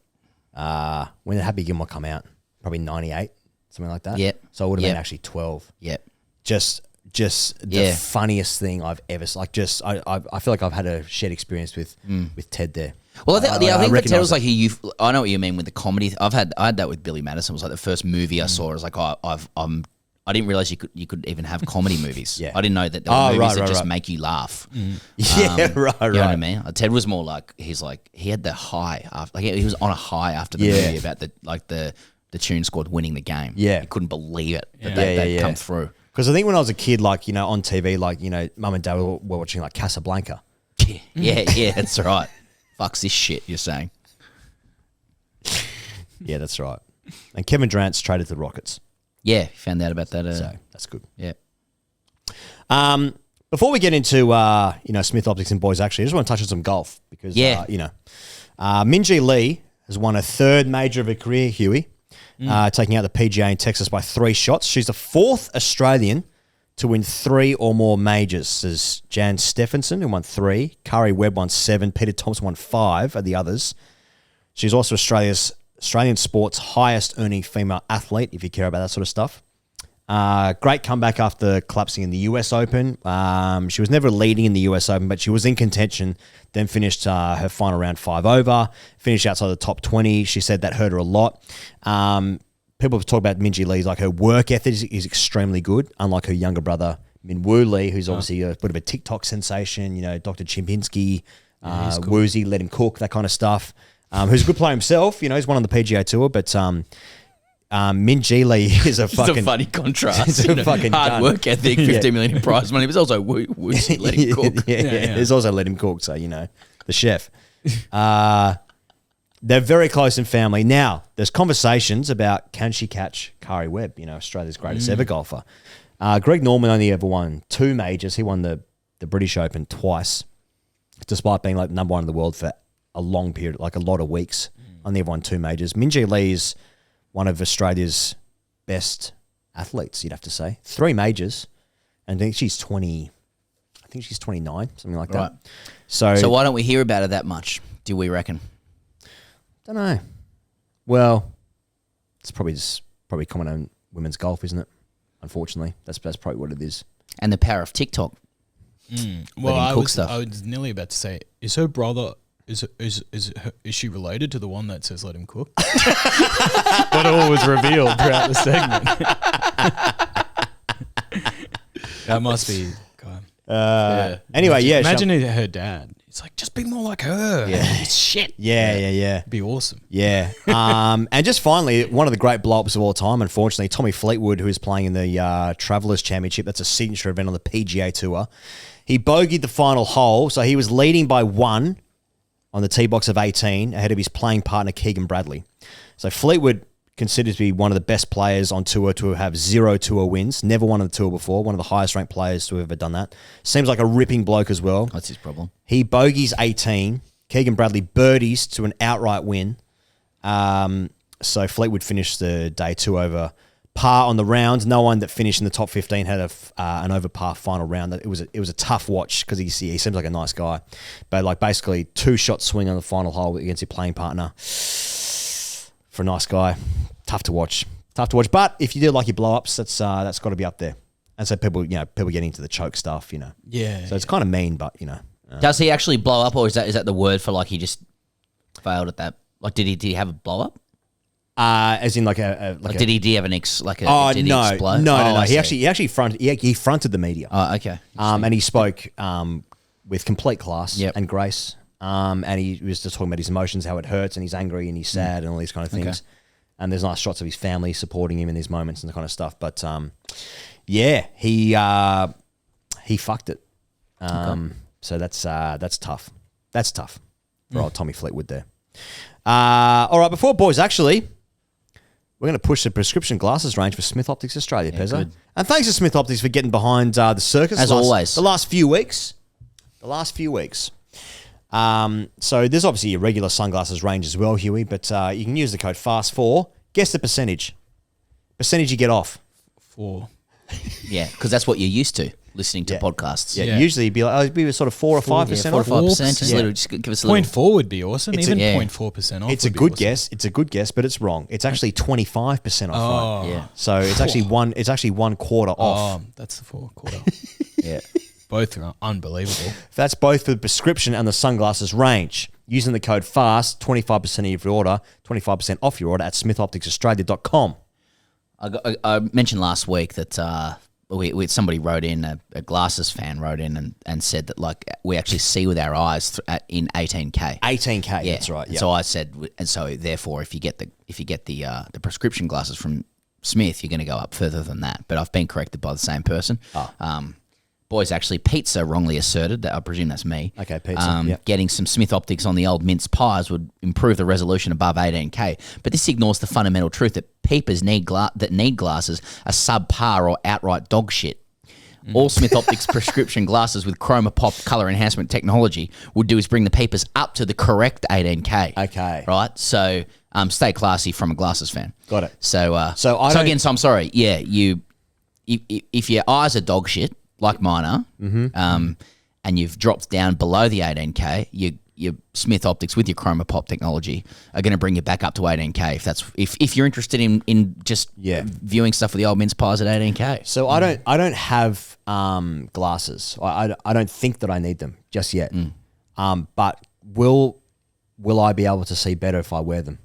When the Happy Gilmore come out, probably 98, something like that. Yeah. So I would have been actually 12. Yeah. Just the funniest thing I've ever like. I feel like I've had a shared experience with Ted there. Well, I think that Ted was like I know what you mean with the comedy. I had that with Billy Madison. It was like the first movie I saw. I was like, I didn't realize you could even have comedy movies. I didn't know that there were movies that just make you laugh. Yeah, You know what I mean? Ted was more like he had the high after, like he was on a high after the movie about the Toon Squad winning the game. Yeah, he couldn't believe it that they'd come through. Because I think when I was a kid, like on TV, like Mum and Dad were watching like Casablanca. Yeah, that's right. Fuck's this shit you're saying. Yeah, that's right. And Kevin Durant's traded to the Rockets. Yeah, found out about that. So that's good. Yeah. Before we get into Smith Optics and Boys Actually, I just want to touch on some golf because Minjee Lee has won a third major of her career, Huey, taking out the PGA in Texas by 3 shots. She's the 4th Australian to win 3 or more majors. There's Jan Stephenson, who won 3, Kari Webb won 7, Peter Thompson won 5 of the others. She's also Australian sport's highest earning female athlete, if you care about that sort of stuff. Great comeback after collapsing in the US Open. She was never leading in the US Open, but she was in contention, then finished her final round 5 over, finished outside the top 20. She said that hurt her a lot. People have talked about Minjee Lee's, like her work ethic is extremely good, unlike her younger brother, Min Woo Lee, who's obviously a bit of a TikTok sensation, Dr. Chimpinski, Woozy, Let Him Cook, that kind of stuff. Who's a good player himself, he's one on the PGA Tour, but Minjee Lee is a fucking... It's a funny contrast. It's a fucking hard gun. work ethic, 50 million in prize money. It was also Woozy, Let Him Cook. Yeah. There's also Let Him Cook, so, the chef. They're very close in family. Now, there's conversations about can she catch Kari Webb, Australia's greatest ever golfer. Greg Norman only ever won 2 majors. He won the British Open twice, despite being like number 1 in the world for a long period, like a lot of weeks. Only ever won 2 majors. Minjee Lee is one of Australia's best athletes, you'd have to say. 3 majors, and I think she's 20. I think she's 29, something like that. So why don't we hear about her that much? Do we reckon? Don't know. Well, it's probably common on women's golf, isn't it? Unfortunately, that's probably what it is. And the power of TikTok. Well, I was nearly about to say, is her brother? Is she related to the one that says "Let him cook"? But all was revealed throughout the segment. That must be. God. Anyway, imagine her dad. It's like, just be more like her. Yeah. It's shit. Yeah. It'd be awesome. Yeah. And just finally, one of the great blow-ups of all time, unfortunately, Tommy Fleetwood, who is playing in the Travelers Championship. That's a signature event on the PGA Tour. He bogeyed the final hole, so he was leading by 1 on the tee box of 18 ahead of his playing partner, Keegan Bradley. So Fleetwood considered to be one of the best players on tour to have 0 tour wins. Never won on the tour before. One of the highest ranked players to have ever done that. Seems like a ripping bloke as well. That's his problem. He bogeys 18. Keegan Bradley birdies to an outright win. So Fleetwood finished the day 2 over par on the round. No one that finished in the top 15 had an over par final round. It was a tough watch because he seems like a nice guy, but like basically 2-shot swing on the final hole against your playing partner. For a nice guy, tough to watch. But if you do like your blow-ups, that's got to be up there. And so people getting into the choke stuff, Yeah. So it's kind of mean, but Does he actually blow up, or is that the word for like he just failed at that? Like, did he have a blow up? As in did he have an explode? No. Oh, He actually fronted the media. Oh, okay. And he spoke with complete class and grace. And he was just talking about his emotions, how it hurts, and he's angry and he's sad and all these kind of things. Okay. And there's nice shots of his family supporting him in these moments and the kind of stuff. But he fucked it. So that's tough. That's tough for old Tommy Fleetwood there. All right, before Boys Actually, we're going to push the prescription glasses range for Smith Optics Australia, Pezzo. Good. And thanks to Smith Optics for getting behind the circus. As always. The last few weeks. So there's obviously a regular sunglasses range as well, Huey, but you can use the code FAST4. Guess the percentage. Percentage you get off. 4. Yeah, because that's what you're used to listening to podcasts. Yeah, usually it'd be like, it'd be sort of 4 or 5% off. 4 or 5%. Just give us a little. 0.4 would be awesome. Even 0.4% off. It's a good guess. It's a good guess, but it's wrong. It's actually 25% off. Right? Yeah. So it's actually one. It's actually 1/4 off. Oh, that's the 4/4. Yeah. Both are unbelievable. That's both for the prescription and the sunglasses range. Using the code FAST, 25% of your order, 25% off your order at smithopticsaustralia.com. I mentioned last week that somebody wrote in, a glasses fan wrote in and said that like we actually see with our eyes in 18K. 18K, yeah. That's right. Yeah. So I said, and so therefore, if you get the prescription glasses from Smith, you're going to go up further than that. But I've been corrected by the same person. Boys Actually, pizza wrongly asserted that I presume that's me. Okay, pizza. Yep. Getting some Smith Optics on the old mince pies would improve the resolution above 18K. But this ignores the fundamental truth that peepers that need glasses are subpar or outright dog shit. All Swyftx prescription glasses with Chroma Pop color enhancement technology would do is bring the peepers up to the correct 18K. Okay. Right? So stay classy from a glasses fan. Got it. So I'm sorry. Yeah, if your eyes are dog shit, like mine are, and you've dropped down below the 18K, your Swyftx with your Chroma Pop technology are going to bring you back up to 18K. If you're interested in just viewing stuff with the old mince pies at 18K. So I don't have glasses. I don't think that I need them just yet. But will I be able to see better if I wear them?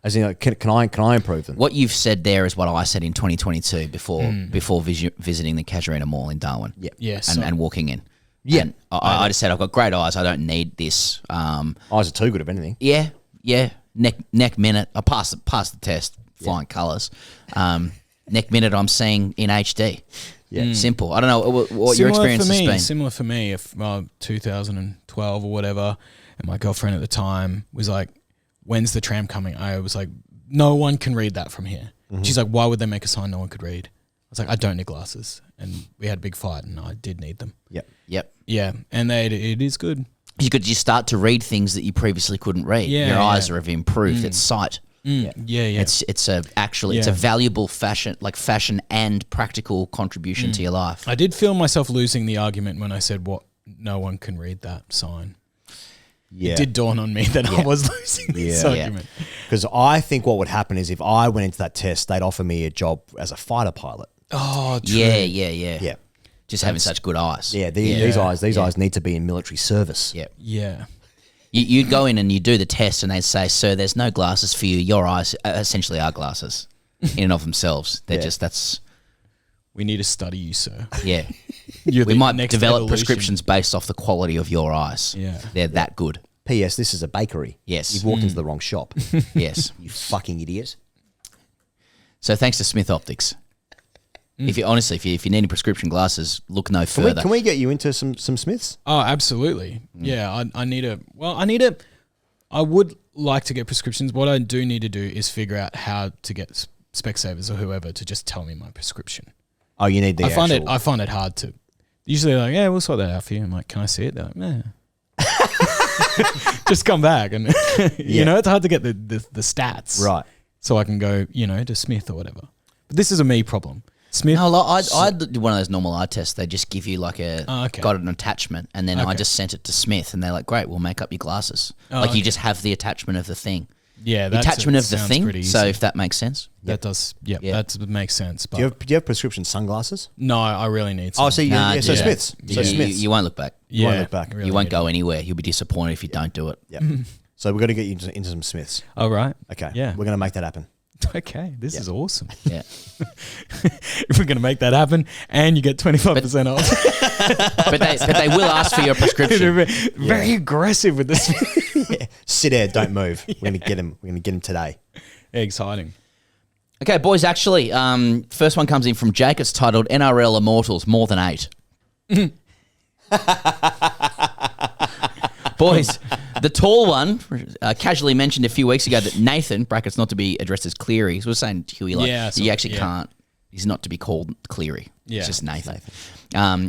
As in, can I improve them? What you've said there is what I said in 2022 before visiting the Casuarina Mall in Darwin. Yeah. Yes. And walking in. Yeah. And I just said, I've got great eyes. I don't need this. Eyes are too good, if anything. Yeah. Yeah. Neck minute. I passed the test, flying colours. Neck minute, I'm seeing in HD. Yeah. Simple. I don't know what your experience has been. Similar for me. If 2012 or whatever, and my girlfriend at the time was like, when's the tram coming? I was like, no one can read that from here. She's like, why would they make a sign no one could read? I was like, I don't need glasses. And we had a big fight and I did need them. Yep. Yeah, and it is good. You start to read things that you previously couldn't read. Yeah, your eyes have improved. It's sight. Yeah. It's a valuable fashion and practical contribution to your life. I did feel myself losing the argument when I said what no one can read that sign. Yeah. It did dawn on me that I was losing this argument. Because I think what would happen is if I went into that test, they'd offer me a job as a fighter pilot. Oh, true. Yeah. Just having such good eyes. Yeah, these eyes need to be in military service. Yeah. You'd go in and you do the test and they'd say, sir, there's no glasses for you. Your eyes essentially are glasses in and of themselves. They're that's... We need to study you, sir. Yeah. We might develop prescriptions based off the quality of your eyes. Yeah. They're that good. P.S. This is a bakery. Yes. You've walked into the wrong shop. Yes. You fucking idiot. So thanks to Swyftx. If you need any prescription glasses, look no further. Can we get you into some Smiths? Oh, absolutely. Yeah, I would like to get prescriptions. What I do need to do is figure out how to get Specsavers or whoever to just tell me my prescription. Oh, you need the I find it hard to. Usually they're like, yeah, we'll sort that out for you. I'm like, can I see it? They're like, nah. Just come back. And, it's hard to get the stats. Right. So I can go, to Smith or whatever. But this is a me problem. Smith. No, I did one of those normal eye tests. They just give you got an attachment, and then I just sent it to Smith, and they're like, great, we'll make up your glasses. You just have the attachment of the thing. Yeah, the attachment of the thing. So if that makes sense. That does. Yeah, that makes sense. But do you have prescription sunglasses? No, I really need some. Oh, so Smiths. So Smiths. You won't look back. You won't look back. You won't go anywhere. You'll be disappointed if you don't do it. Yeah. So we've got to get you into some Smiths. Oh, right. Okay. Yeah. We're going to make that happen. Okay, this is awesome. Yeah. If we're going to make that happen and you get 25% off. but they will ask for your prescription. Very aggressive with this. Sit there, don't move. We're going to get him. We're going to get him today. Exciting. Okay, boys, actually, first one comes in from Jake. It's titled NRL Immortals, More Than 8. Boys, the tall one, casually mentioned a few weeks ago that Nathan, brackets not to be addressed as Cleary, was saying Huey, you actually can't. He's not to be called Cleary. Yeah. It's just Nathan.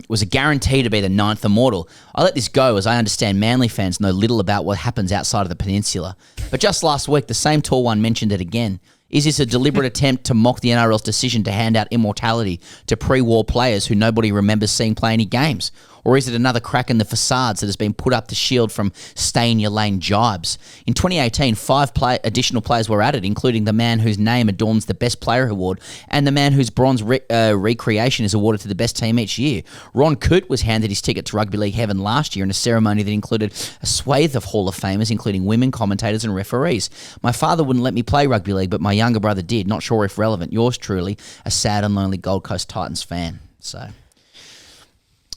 Was a guarantee to be the 9th immortal. I let this go as I understand Manly fans know little about what happens outside of the peninsula. But just last week, the same tall one mentioned it again. Is this a deliberate attempt to mock the NRL's decision to hand out immortality to pre-war players who nobody remembers seeing play any games? Or is it another crack in the facades that has been put up to shield from stay-in-your-lane jibes? In 2018, 5 additional players were added, including the man whose name adorns the Best Player Award and the man whose bronze recreation is awarded to the best team each year. Ron Coote was handed his ticket to Rugby League Heaven last year in a ceremony that included a swathe of Hall of Famers, including women, commentators and referees. My father wouldn't let me play Rugby League, but my younger brother did. Not sure if relevant. Yours truly, a sad and lonely Gold Coast Titans fan. So...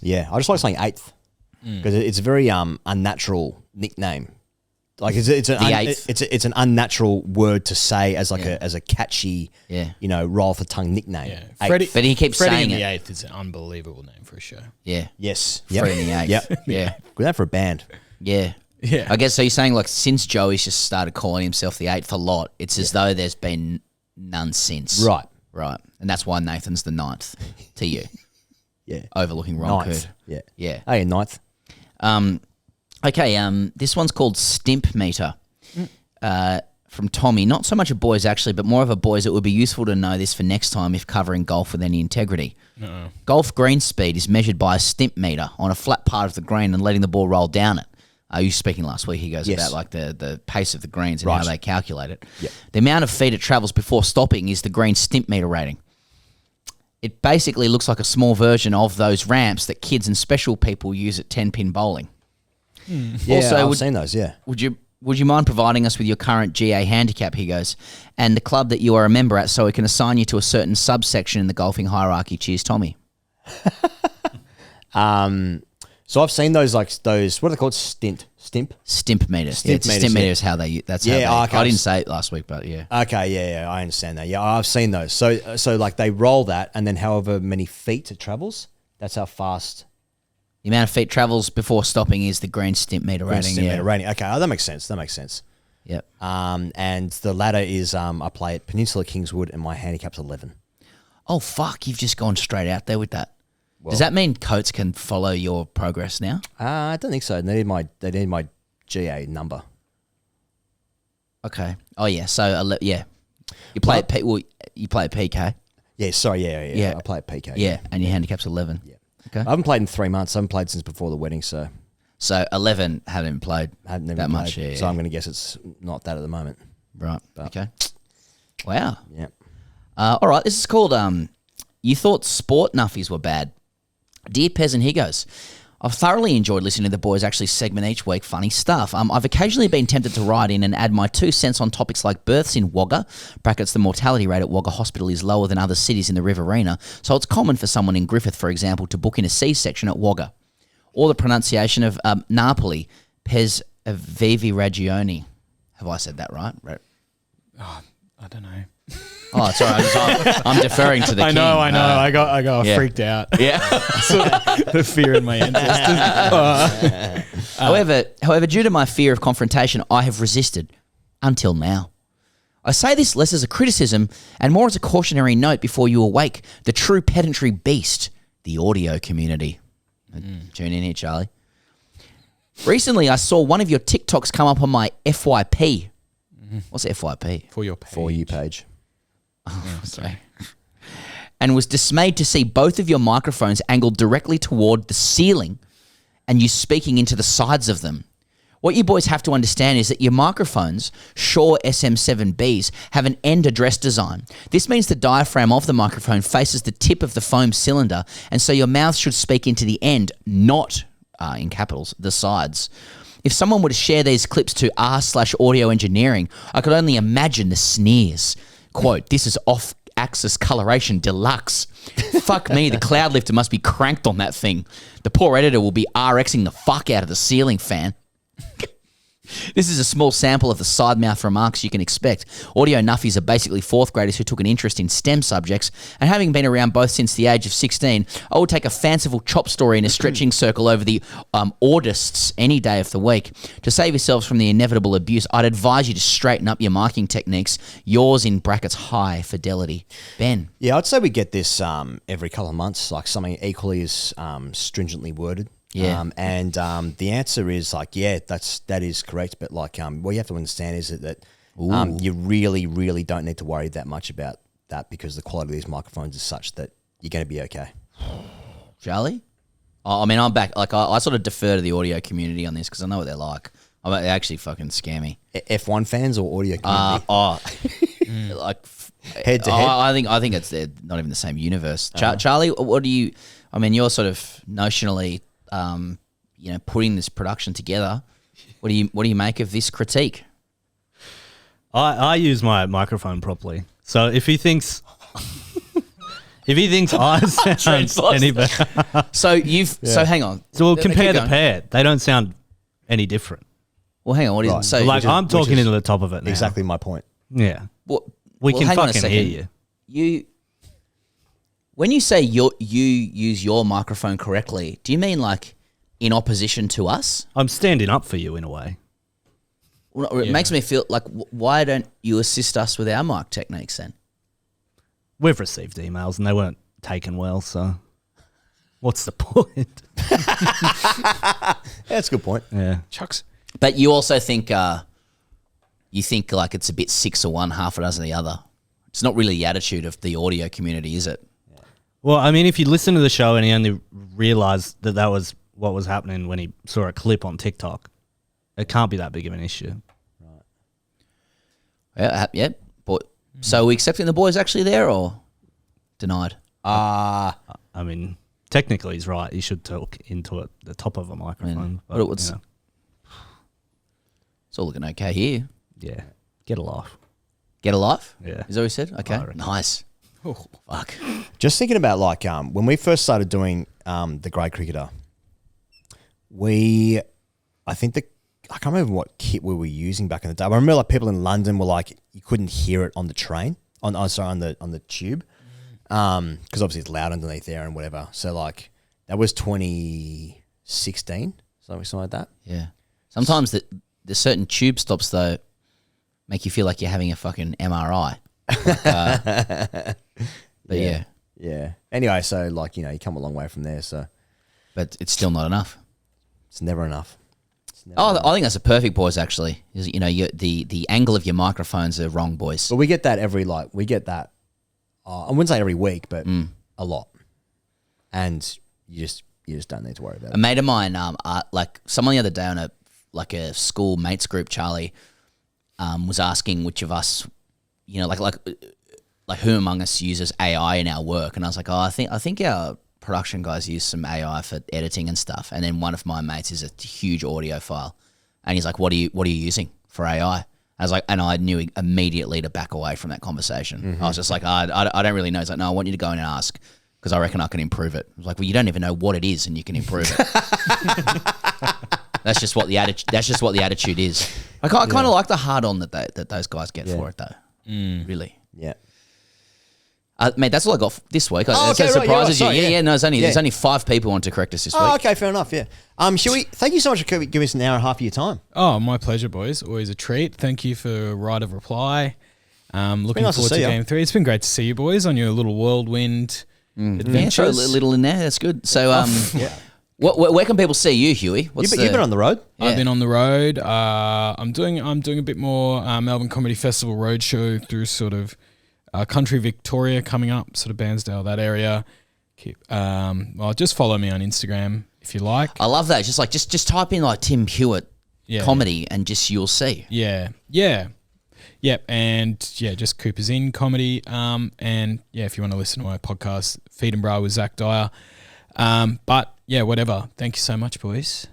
yeah, I just like saying 8th because it's a very unnatural nickname. Like it's an unnatural word to say as as a catchy, roll off the tongue nickname. Yeah. But he keeps saying in the it. 8th is an unbelievable name for a show. Yeah. Yes. Freddie in the 8th. Yep. Yeah. Good name for a band. Yeah. Yeah. I guess so. You're saying since Joey's just started calling himself the 8th a lot, it's as though there's been none since. Right. And that's why Nathan's the 9th to you. Yeah. overlooking Roncourt. Ninth. Yeah. Yeah. Oh, yeah, ninth. Okay, this one's called Stimp Meter from Tommy. Not so much a boys, actually, but more of a boys. It would be useful to know this for next time if covering golf with any integrity. Golf green speed is measured by a stimp meter on a flat part of the green and letting the ball roll down it. You were speaking last week, he goes, Yes. about like the pace of the greens and Right. how they calculate it. Yep. The amount of feet it travels before stopping is the green stimp meter rating. It basically looks like a small version of those ramps that kids and special people use at 10-pin bowling. Yeah, Also, I've seen those, yeah. Would you mind providing us with your current GA handicap, he goes, and the club that you are a member at so we can assign you to a certain subsection in the golfing hierarchy? Cheers, Tommy. So I've seen those, what are they called? Stimp meters. Stimp Stimp meters, meter yeah. is how they. That's Yeah, how they. okay. I didn't say it last week, but yeah. Okay, yeah, I understand that. Yeah, I've seen those. So like they roll that, and then however many feet it travels, that's how fast. The amount of feet travels before stopping is the green stimp meter rating. Stimp meter rating. Okay, that makes sense. Yep. And the ladder is I play at Peninsula Kingswood, and my handicap's 11. Oh fuck! You've just gone straight out there with that. Well, Does that mean Coates can follow your progress now? I don't think so. They need my GA number. Okay. Oh yeah. So yeah, you play at you play at PK. Yeah. Sorry. Yeah. I play at PK. Yeah, and your handicap's 11. Yeah. Okay. I haven't played in 3 months. I haven't played since before the wedding. So 11 haven't played that much. Yeah. So I'm going to guess it's not that at the moment. Right. But, Okay. Wow. Yeah. All right. This is called You Thought Sport Nuffies Were Bad. Dear Peasant, he goes, I've thoroughly enjoyed listening to the boys actually segment each week. Funny stuff. I've occasionally been tempted to write in and add my 2 cents on topics like births in Wagga. Brackets, the mortality rate at Wagga Hospital is lower than other cities in the Riverina, so it's common for someone in Griffith, for example, to book in a C-section at Wagga. Or the pronunciation of Napoli, Pes Vivi Ragioni. Have I said that right? Oh, I don't know. Oh, it's all right. I'm deferring to the king. I know. I got yeah. freaked out. Yeah. The fear in my ancestors. However, due to my fear of confrontation, I have resisted until now. I say this less as a criticism and more as a cautionary note before you awake the true pedantry beast, the audio community. Tune in here, Charlie. Recently, I saw one of your TikToks come up on my FYP. What's FYP? For your page. For you page. Oh, sorry. And was dismayed to see both of your microphones angled directly toward the ceiling and you speaking into the sides of them. What you boys have to understand is that your microphones, Shure SM7Bs, have an end address design. This means the diaphragm of the microphone faces the tip of the foam cylinder, and so your mouth should speak into the end, not, in capitals, the sides. If someone were to share these clips to r/audio engineering, I could only imagine the sneers. Quote, this is off-axis coloration deluxe. Fuck me, the cloud lifter must be cranked on that thing. The poor editor will be RXing the fuck out of the ceiling fan. This is a small sample of the side mouth remarks you can expect. Audio nuffies are basically 4th graders who took an interest in STEM subjects, and having been around both since the age of 16, I would take a fanciful chop story in a stretching circle over the audists any day of the week. To save yourselves from the inevitable abuse, I'd advise you to straighten up your miking techniques, yours in brackets high fidelity. Ben? Yeah, I'd say we get this every couple of months, like something equally as stringently worded. Yeah. And the answer is that is correct. But what you have to understand is that you really, really don't need to worry that much about that because the quality of these microphones is such that you're going to be okay. Charlie? I mean, I'm back. Like, I sort of defer to the audio community on this because I know what they're like. They actually fucking scare me. F1 fans or audio community? Like head to head. I think it's they're not even the same universe. Charlie, what do you? I mean, you're sort of notionally. Putting this production together. What do you make of this critique? I use my microphone properly. So if he thinks I sound any better, so hang on. So we'll compare the pair. They don't sound any different. Well, hang on. What is it? So I'm talking into the top of it now. Exactly my point. Yeah. We can fucking hear you. When you say you use your microphone correctly, do you mean like in opposition to us? I'm standing up for you in a way. Well, it makes me feel like, why don't you assist us with our mic techniques then? We've received emails and they weren't taken well, so. What's the point? That's a good point. Yeah. Chucks. But you also think you think like it's a bit 6 of one, half a dozen of the other. It's not really the attitude of the audio community, is it? Well, I mean, if you listen to the show and he only realised that was what was happening when he saw a clip on TikTok, it can't be that big of an issue. Yeah. But, so are we accepting the boys actually there or denied? I mean, technically he's right. He should talk into it, the top of a microphone. But, it's all looking okay here. Yeah. Get a life. Get a life? Yeah. Is that what he said? Okay. Nice. Oh. Fuck. Just thinking about like when we first started doing the Grey Cricketer, I can't remember what kit we were using back in the day. But I remember like people in London were like, you couldn't hear it on the train, on the tube, because obviously it's loud underneath there and whatever. So like that was 2016, something like that. Yeah. Sometimes the certain tube stops though make you feel like you're having a fucking MRI. But yeah. Anyway, so like you come a long way from there. So, but it's still not enough. It's never enough. I think that's a perfect boys actually. The angle of your microphones are wrong, boys. But we get that I wouldn't say every week, but a lot. And you just don't need to worry about it. A mate of mine, like someone the other day on a school mates group, Charlie, was asking which of us, like who among us uses AI in our work, and I was like, I think our production guys use some AI for editing and stuff. And then one of my mates is a huge audiophile, and he's like, what are you using for AI? I was like, and I knew immediately to back away from that conversation. Mm-hmm. I was just like, I don't really know. He's like, no, I want you to go in and ask because I reckon I can improve it. I was like, well, you don't even know what it is, and you can improve it. That's just what the attitude is. I kind of like the hard on that those guys get for it though. Really. Yeah. Mate, that's all I got this week. Oh, that okay, surprises right, you. yeah, Yeah, no, there's only 5 people on to correct us this week. Oh, okay, fair enough, yeah. Thank you so much for giving us an hour and a half of your time. Oh, my pleasure, boys. Always a treat. Thank you for right of reply. Looking nice forward to Game 3. It's been great to see you boys on your little whirlwind adventures. Yeah, throw a little in there. That's good. So, where can people see you, Huey? You've been on the road? Yeah. I've been on the road. I'm doing a bit more Melbourne Comedy Festival roadshow through sort of country Victoria coming up, sort of Bairnsdale, that area. Just follow me on Instagram if you like. I love that. Just type in like Tim Hewitt comedy and you'll see. Yep, and just Cooper's Inn comedy. If you want to listen to my podcast, Feed and Bra with Zach Dyer. Whatever. Thank you so much, boys.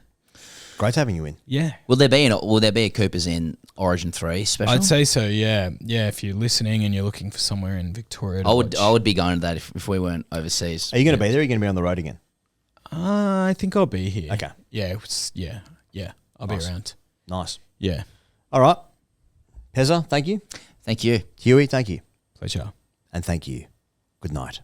Great having you in. Yeah. Will there be a Cooper's Inn Origin 3 special? I'd say so. Yeah. If you're listening and you're looking for somewhere in Victoria, I would be going to that if we weren't overseas. Are you going to be there? Or are you going to be on the road again? I think I'll be here. Okay. Yeah. I'll be around. Nice. Yeah. All right. Pezza, thank you. Thank you. Huey, thank you. Pleasure. And thank you. Good night.